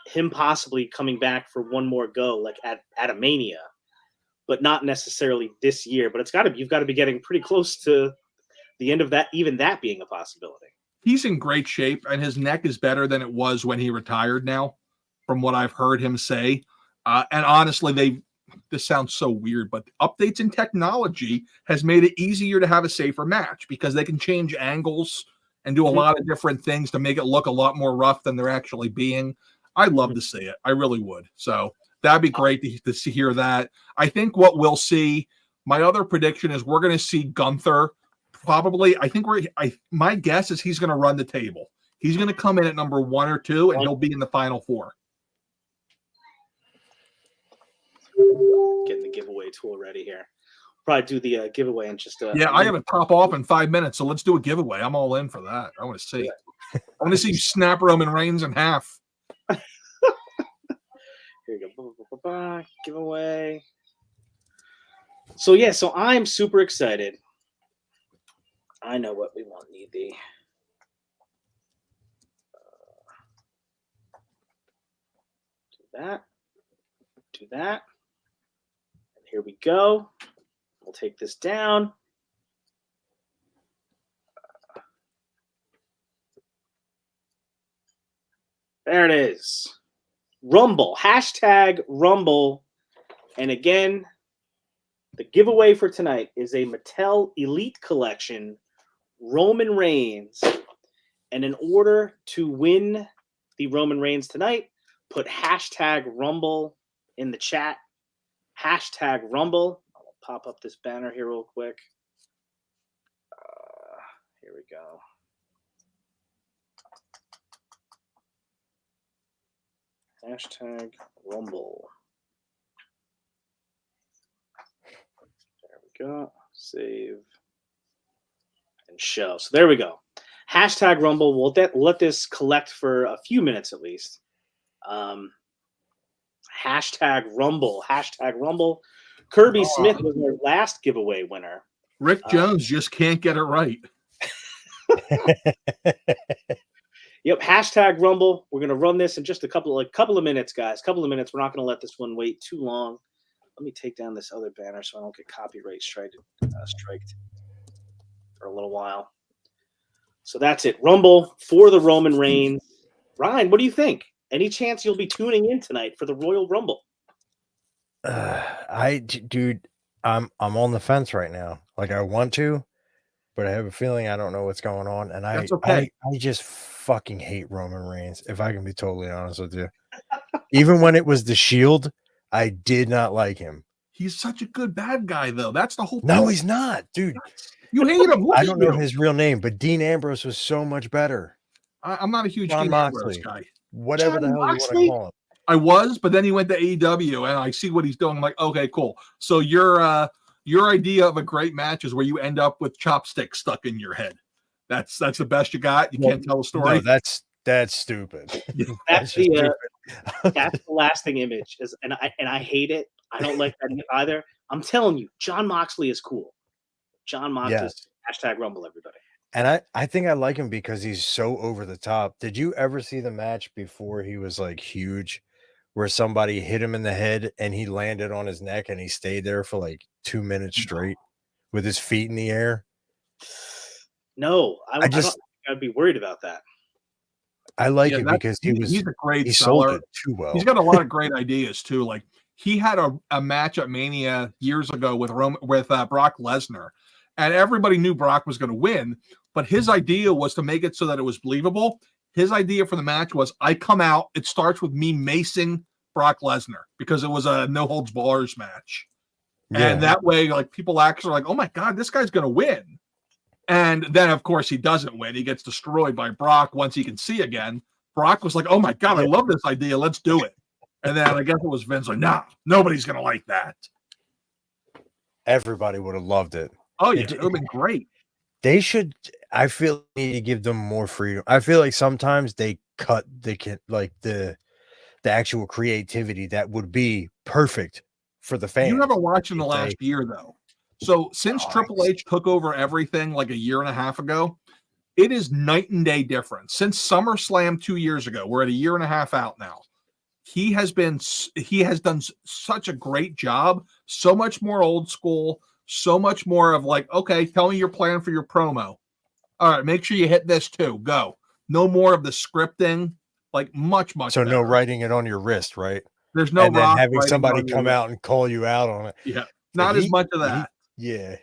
him possibly coming back for one more go, like at a Mania, but not necessarily this year. But you've got to be getting pretty close to the end of that, even that being a possibility. He's in great shape, and his neck is better than it was when he retired now, from what I've heard him say. And honestly, this sounds so weird, but updates in technology has made it easier to have a safer match because they can change angles and do a lot of different things to make it look a lot more rough than they're actually being. I'd love to see it. I really would. So that'd be great to hear that. I think what we'll see, my other prediction is we're going to see Gunther probably. My guess is he's going to run the table. He's going to come in at number 1 or 2, and he'll be in the final 4. Getting the giveaway tool ready here. Probably do the giveaway in just I got to top off in 5 minutes, so let's do a giveaway. I'm all in for that. I want to see. I want to see you snap Roman Reigns in half. Here you go. Giveaway. So I'm super excited. I know what we want. Need the do that. And here we go. We'll take this down. There it is. Rumble. Hashtag Rumble. And again, the giveaway for tonight is a Mattel Elite Collection Roman Reigns. And in order to win the Roman Reigns tonight, put hashtag Rumble in the chat. Hashtag Rumble. I'll pop up this banner here real quick. Here we go. Hashtag Rumble. There we go. Save and show. So there we go. Hashtag Rumble. We'll let this collect for a few minutes at least. Hashtag Rumble. Hashtag Rumble. Kirby Smith was our last giveaway winner. Rick Jones just can't get it right. Yep. Hashtag Rumble. We're gonna run this in just a couple of minutes, guys. Couple of minutes. We're not gonna let this one wait too long. Let me take down this other banner so I don't get copyright striked for a little while. So that's it. Rumble for the Roman Reigns. Ryan, what do you think? Any chance you'll be tuning in tonight for the Royal Rumble? Dude, I'm on the fence right now. Like I want to, but I have a feeling I don't know what's going on, and That's okay. I just fucking hate Roman Reigns. If I can be totally honest with you, even when it was the Shield, I did not like him. He's such a good bad guy, though. That's the whole point. No, he's not, dude. You hate him. I don't know his real name, but Dean Ambrose was so much better. I'm not a huge John Dean Ambrose Moxley guy. Whatever the hell you want to call him. I was, but then he went to AEW, and I see what he's doing. I'm like, okay, cool. So your idea of a great match is where you end up with chopsticks stuck in your head. That's the best you got. You can't tell a story. No, that's stupid. That's the lasting image. And I hate it. I don't like that either. I'm telling you, John Moxley is cool. John Moxley. Hashtag Rumble, everybody. And I think I like him because he's so over the top. Did you ever see the match before he was like huge, where somebody hit him in the head and he landed on his neck and he stayed there for like 2 minutes straight with his feet in the air? No, I just- don't think I'd be worried about that. I like Yeah, it that's- because he's a great he sold seller. it too well. He's got a lot of great ideas too. Like he had a match at Mania years ago with Brock Lesnar, and everybody knew Brock was going to win. But his idea was to make it so that it was believable. His idea for the match was, I come out, it starts with me macing Brock Lesnar because it was a no holds bars match, and that way, like people actually are like, oh my god, this guy's going to win. And then, of course, he doesn't win. He gets destroyed by Brock once he can see again. Brock was like, oh my God, I love this idea. Let's do it. And then I guess it was Vince like, nah, nobody's going to like that. Everybody would have loved it. Oh, yeah. It would have been great. They should, I feel, need to give them more freedom. I feel like sometimes they can, like the actual creativity that would be perfect for the fans. You haven't watched in the last year, though. So since Triple H took over everything like a year and a half ago, it is night and day difference. Since SummerSlam 2 years ago, we're at a year and a half out now. He has done such a great job, so much more old school, so much more of like, okay, tell me your plan for your promo. All right, make sure you hit this too. Go. No more of the scripting, like much so better. no writing it on your wrist, right? There's no and then rock having writing somebody on come out and call you out on it. Yeah, not as much of that. Yeah.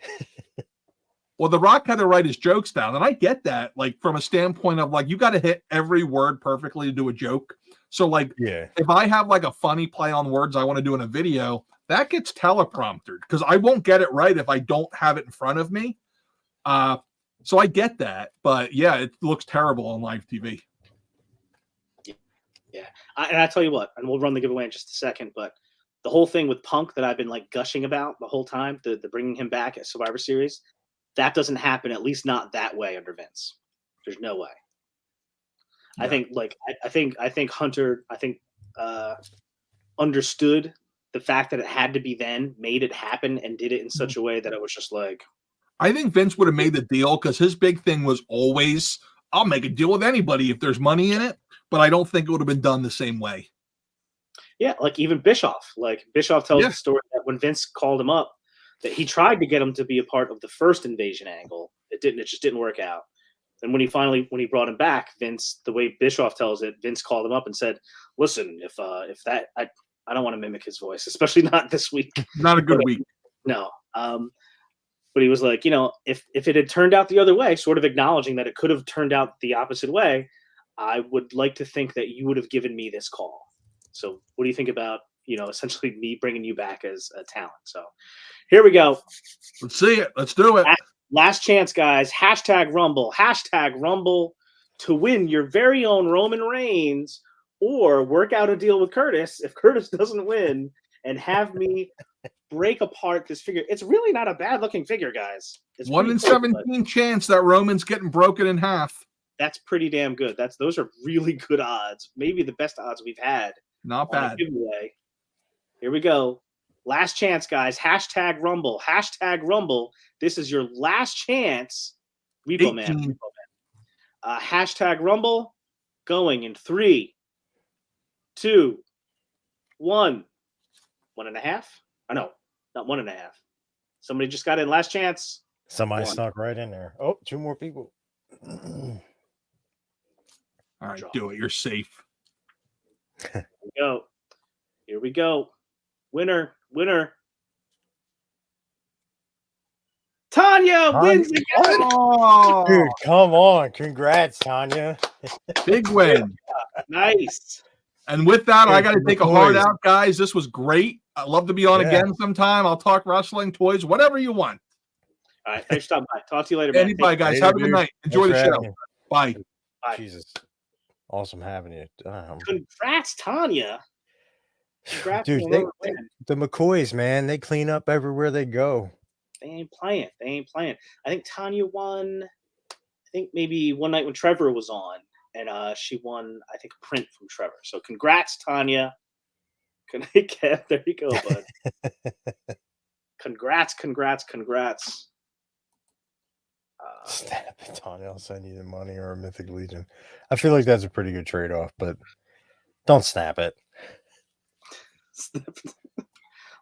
Well, The Rock had to write his jokes down, and I get that, like from a standpoint of like you got to hit every word perfectly to do a joke. So, like, if I have like a funny play on words I want to do in a video, that gets telepromptered because I won't get it right if I don't have it in front of me. So I get that, but yeah, it looks terrible on live TV. Yeah, and I tell you what, and we'll run the giveaway in just a second, but the whole thing with Punk that I've been like gushing about the whole time, the bringing him back at Survivor Series, that doesn't happen, at least not that way under Vince. There's no way. Yeah. I think Hunter, understood the fact that it had to be then, made it happen, and did it in such a way that it was just like. I think Vince would have made the deal because his big thing was always, I'll make a deal with anybody if there's money in it, but I don't think it would have been done the same way. Yeah, like even Bischoff. Like Bischoff tells the story that when Vince called him up, that he tried to get him to be a part of the first invasion angle. It just didn't work out. And when he brought him back, Vince, the way Bischoff tells it, Vince called him up and said, "Listen, if that I don't want to mimic his voice, especially not this week. Not a good week. No. But he was like, if it had turned out the other way, sort of acknowledging that it could have turned out the opposite way, I would like to think that you would have given me this call. So what do you think about, essentially me bringing you back as a talent? So here we go. Let's see it. Let's do it. Last chance, guys. #Rumble. #Rumble to win your very own Roman Reigns, or work out a deal with Curtis if Curtis doesn't win, and have me break apart this figure. It's really not a bad looking figure, guys. It's 1 in 17 chance that Roman's getting broken in half. That's pretty damn good. Those are really good odds. Maybe the best odds we've had. Not bad. Giveaway. Here we go. Last chance, guys. #Rumble. #Rumble. This is your last chance. Repo Man. #Rumble. Going in 3, 2, 1. 1.5. I know, not 1.5. Somebody just got in. Last chance. Somebody snuck right in there. Oh, 2 more people. All right, do it. You're safe. Here we go. Here we go. Winner. Tanya wins again. Oh, dude, come on. Congrats, Tanya. Big win. Nice. And with that, I got to take a heart out, guys. This was great. I'd love to be on again sometime. I'll talk wrestling, toys, whatever you want. All right. Thanks for stopping by. Talk to you later, man. Anybody, guys. Have a good night. Enjoy the show. Bye. Bye. Jesus. Awesome having you. Congrats, Tanya. Congrats, dude. The McCoys, man, they clean up everywhere they go. They ain't playing. I think Tanya won. I think maybe one night when Trevor was on, and she won, I think, a print from Trevor. So congrats, Tanya. There you go, bud. Congrats. Snap it, Tanya. I'll send you the money or a Mythic Legion. I feel like that's a pretty good trade-off, but don't snap it.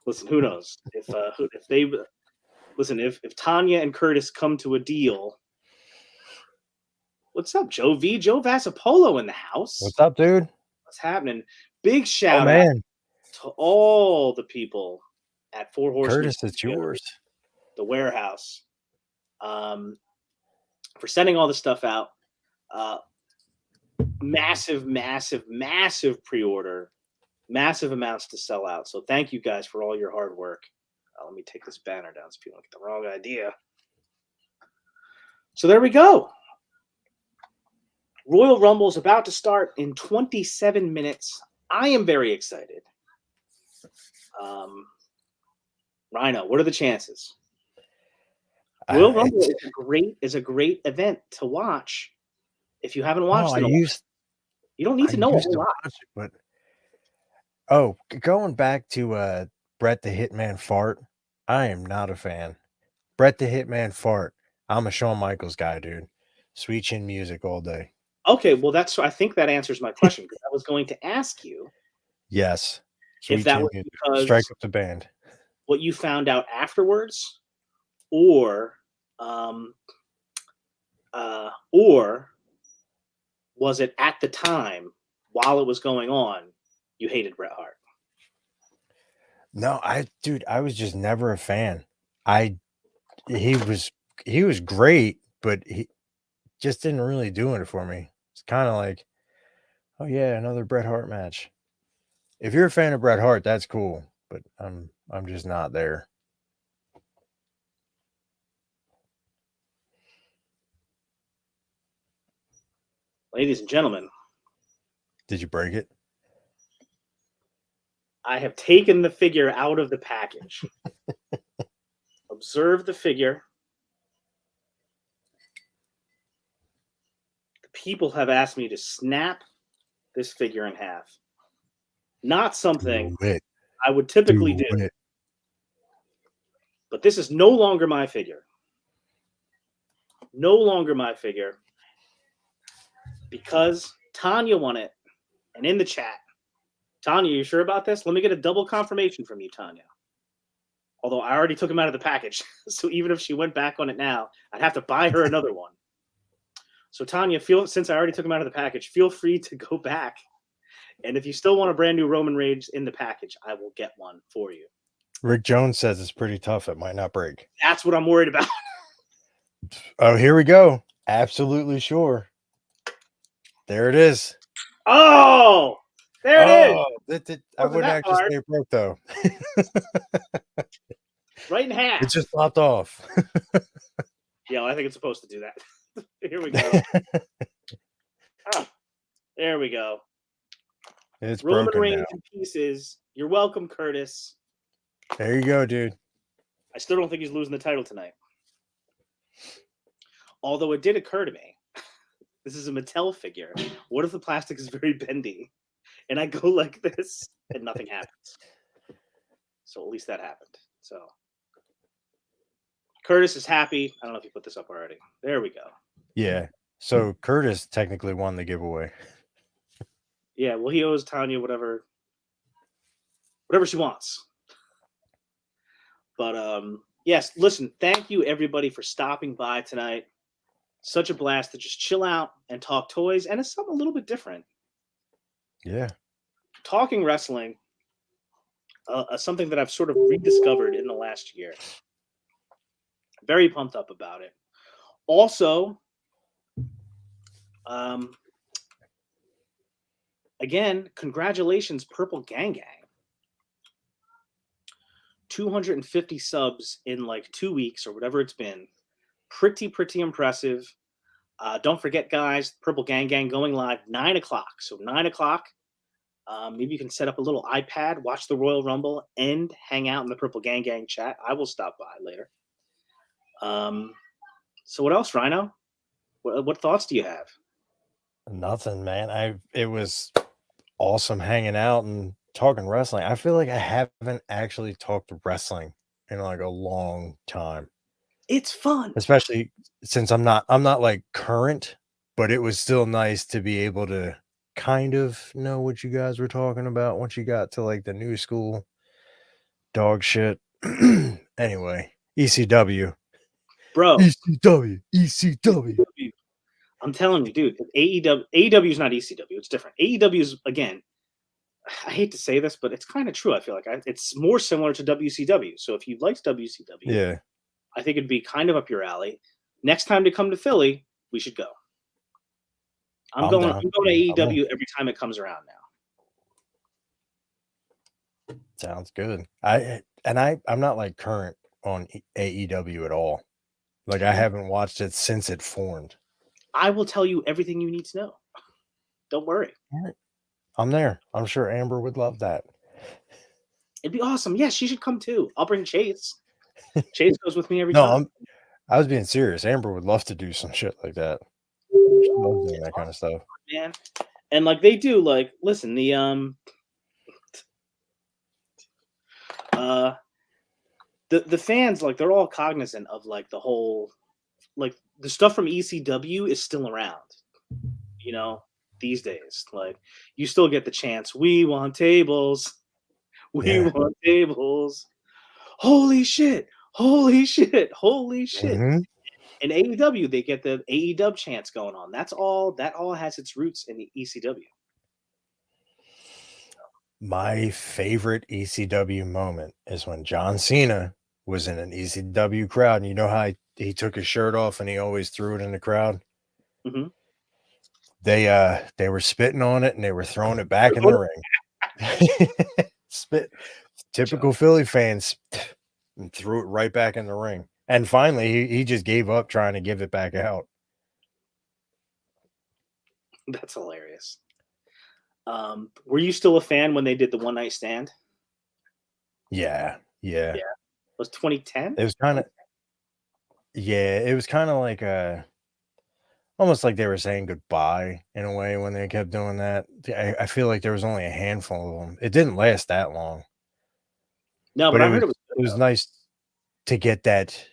Listen, who knows if they Listen, if Tanya and Curtis come to a deal, what's up, Joe V? Joe Vassapolo in the house. What's up, dude? What's happening? Big Oh shout out man, to all the people at Four Horsemen Curtis, it's Studios, yours. the warehouse, for sending all the stuff out. Massive pre-order, massive amounts to sell out. So thank you guys for all your hard work. Let me take this banner down so people don't get the wrong idea. So there we go. Royal Rumble is about to start in 27 minutes. I am very excited. Rhino, what are the chances? Royal Rumble is a great event to watch. If you haven't watched it, you don't need to know a whole lot. But going back to Bret the Hitman Fart, I am not a fan. Bret the Hitman Fart. I'm a Shawn Michaels guy, dude. Sweet chin music all day. Okay, well, I think that answers my question, because I was going to ask you. Yes. If that was because strike up the band. What you found out afterwards, or was it at the time while it was going on you hated Bret Hart? No, I was just never a fan. He was great, but he just didn't really do it for me. It's kind of like, oh yeah, another Bret Hart match. If you're a fan of Bret Hart, that's cool, but I'm just not there. Ladies and gentlemen, did you break it? I have taken the figure out of the package. Observe the figure. The people have asked me to snap this figure in half. Not something I would typically do. But this is no longer my figure. No longer my figure. Because Tanya won it. And in the chat, Tanya, you sure about this? Let me get a double confirmation from you, Tanya. Although I already took him out of the package. So even if she went back on it now, I'd have to buy her another one. So Tanya, since I already took him out of the package, feel free to go back. And if you still want a brand new Roman Reigns in the package, I will get one for you. Rick Jones says it's pretty tough. It might not break. That's what I'm worried about. Oh, here we go. Absolutely sure. There it is. Oh, there it is. I wouldn't actually say it broke, though. Right in half. It just flopped off. Yeah, I think it's supposed to do that. Here we go. There we go. It's Roman broken Reigns now. in pieces. You're welcome, Curtis. There you go, dude. I still don't think he's losing the title tonight. Although it did occur to me, this is a Mattel figure. What if the plastic is very bendy? And I go like this and nothing happens. So at least that happened. So Curtis is happy. I don't know if you put this up already. There we go. Yeah. So Curtis technically won the giveaway. Yeah, well, he owes Tanya whatever she wants. But yes, listen, thank you everybody for stopping by tonight. Such a blast to just chill out and talk toys, and it's something a little bit different. Yeah. Talking wrestling, something that I've sort of rediscovered in the last year. Very pumped up about it. Also, again, congratulations, Purple Gang Gang. 250 subs in like 2 weeks or whatever it's been. Pretty impressive. Don't forget, guys, Purple Gang Gang going live 9 o'clock. So 9 o'clock, maybe you can set up a little iPad, watch the Royal Rumble, and hang out in the Purple Gang Gang chat. I will stop by later. So what else, Rhino? What thoughts do you have? Nothing, man. It was awesome hanging out and talking wrestling. I feel like I haven't actually talked wrestling in like a long time. It's fun, especially since I'm not like current, but it was still nice to be able to kind of know what you guys were talking about once you got to like the new school dog shit. Anyway, ECW. bro. ECW. I'm telling you, dude. AEW is not ECW. It's different. AEW is, again, I hate to say this, but it's kind of true. I feel like it's more similar to WCW. So if you liked WCW, Yeah. I think it'd be kind of up your alley. Next time to come to Philly, we should go. I'm going down. to AEW every time it comes around now. Sounds good. I'm not like current on AEW at all. Like I haven't watched it since it formed. I will tell you everything you need to know. Don't worry. I'm there. I'm sure Amber would love that. It'd be awesome. Yes, she should come too. I'll bring Chase. Chase goes with me every No, time. I was being serious. Amber would love to do some shit like that. She loves doing that kind of stuff. Man. And like they do, like, listen, the fans, like, they're all cognizant of like the whole, like, the stuff from ECW is still around, you know, these days. Like, you still get the chance, we want tables. We want tables. Holy shit. Holy shit. Holy shit. Mm-hmm. In AEW, they get the AEW chants going on. That all has its roots in the ECW. My favorite ECW moment is when John Cena was in an ECW crowd, and you know how he took his shirt off and he always threw it in the crowd. Mm-hmm. They were spitting on it and they were throwing it back in the ring. Spit, typical Philly fans, and threw it right back in the ring. And finally, he just gave up trying to give it back out. That's hilarious. Were you still a fan when they did the one night stand? Yeah. It was 2010. It was kind of, it was kind of like almost like they were saying goodbye in a way when they kept doing that. I feel like there was only a handful of them. It didn't last that long. No, but I heard it was nice to get that.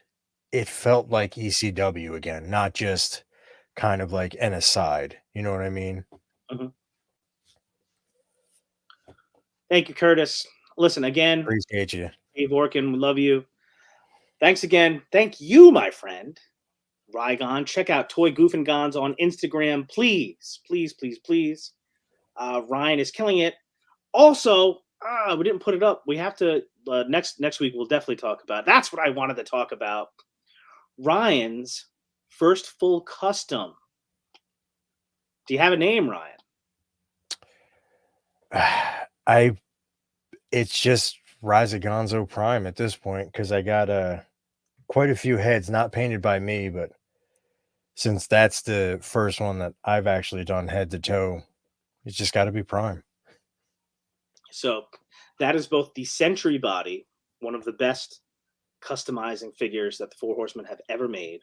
It felt like ECW again, not just kind of like an aside. You know what I mean? Mm-hmm. Thank you, Curtis. Listen, again, Appreciate you. Dave Orkin, we love you. Thanks again. Thank you, my friend, Rygon. Check out Toy Goofin' Gons on Instagram. Please, please, please, please. Ryan is killing it. Also, we didn't put it up. We have to, next week, we'll definitely talk about. That's what I wanted to talk about. Ryan's first full custom. Do you have a name, Ryan? It's just Rise of Gonzo Prime at this point, because I got quite a few heads not painted by me, but since that's the first one that I've actually done head to toe, it's just got to be Prime. So that is both the Sentry body, one of the best customizing figures that the Four Horsemen have ever made,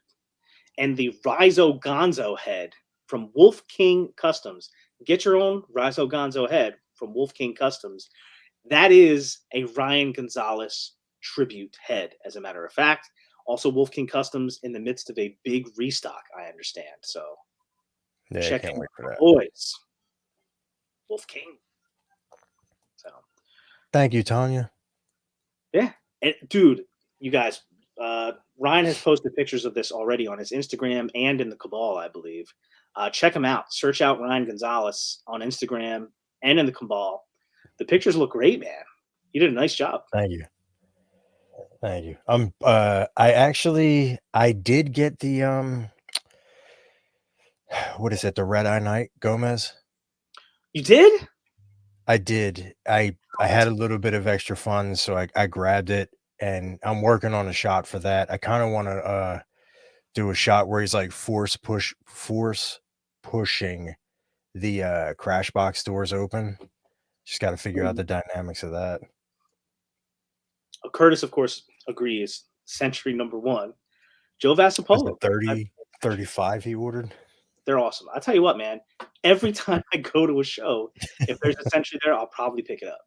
and the Rizo Gonzo head from Wolf King Customs. Get your own Rizo Gonzo head from Wolf King Customs. That is a Ryan Gonzalez tribute head, as a matter of fact. Also, Wolf King Customs in the midst of a big restock, I understand. So check out wait for that. Boys. Wolf King. So thank you, Tanya. Yeah. And, dude, you guys, Ryan has posted pictures of this already on his Instagram and in the Cabal, I believe. Check him out. Search out Ryan Gonzalez on Instagram and in the Cabal. The pictures look great, man. You did a nice job. Thank you. Thank you. I did get the what is it? The Red Eye Knight Gomez. You did? I did. I had a little bit of extra funds, so I grabbed it, and I'm working on a shot for that. I kind of want to do a shot where he's like force pushing the crash box doors open. Just got to figure out the dynamics of that. Curtis, of course, agrees. Century number one. Joe Vassapolo. 35 he ordered. They're awesome. I'll tell you what, man. Every time I go to a show, if there's a Century there, I'll probably pick it up.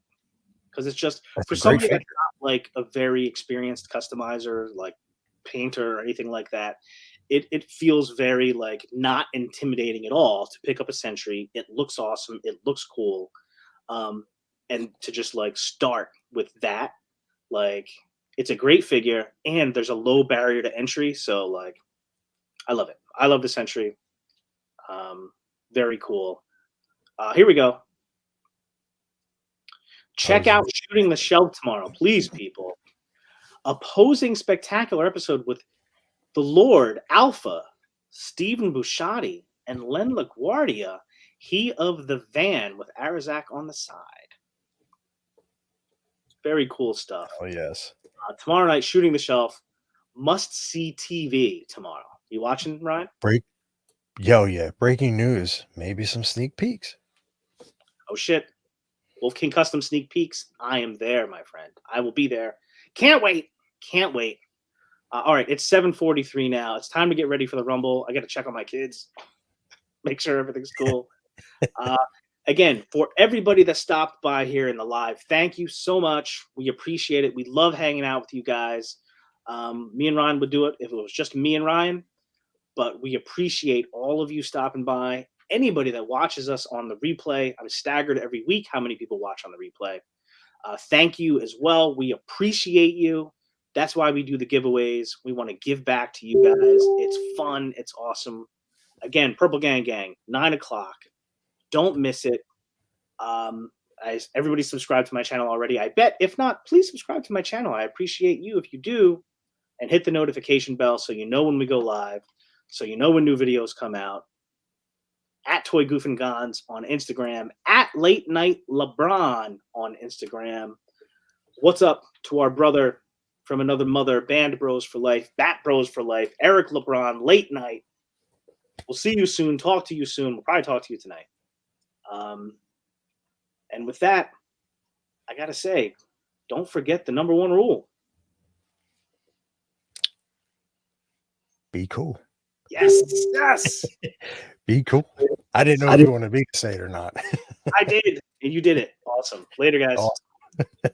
Because it's just, for somebody that's not like a very experienced customizer, like painter or anything like that, it feels very like not intimidating at all to pick up a Century. It looks awesome. It looks cool. And to just like start with that, like, It's a great figure, and there's a low barrier to entry. So, like, I love it. I love this entry. Very cool. Here we go. Check out Shooting the Shelf tomorrow, please, people. Opposing spectacular episode with the Lord Alpha, Stephen Busciotti, and Len LaGuardia. He of the Van with Arazak on the side. Very cool stuff. Oh, yes. Tomorrow night, Shooting the Shelf. Must see TV tomorrow. You watching, Ryan? Yeah. Breaking news. Maybe some sneak peeks. Oh, shit. Wolf King Custom sneak peeks. I am there, my friend. I will be there. Can't wait. Can't wait. All right, it's 7:43 now. It's time to get ready for the Rumble. I got to check on my kids, make sure everything's cool. Again, for everybody that stopped by here in the live, thank you so much. We appreciate it. We love hanging out with you guys. Me and Ryan would do it if it was just me and Ryan, but we appreciate all of you stopping by. Anybody that watches us on the replay, I'm staggered every week how many people watch on the replay. Thank you as well. We appreciate you. That's why we do the giveaways. We want to give back to you guys. It's fun. It's awesome. Again, Purple Gang Gang, 9 o'clock. Don't miss it. Everybody subscribe to my channel already. I bet. If not, please subscribe to my channel. I appreciate you if you do. And hit the notification bell so you know when we go live, so you know when new videos come out. At Toy Goof and Gons on Instagram. At Late Night LeBron on Instagram. What's up to our brother from another mother, Band Bros for Life, Bat Bros for Life, Eric LeBron, Late Night. We'll see you soon. Talk to you soon. We'll probably talk to you tonight. And with that, I got to say, don't forget the number one rule. Be cool. Yes, yes. Be cool. I didn't know if you wanted me to say it or not. I did, and you did it. Awesome. Later, guys. Awesome.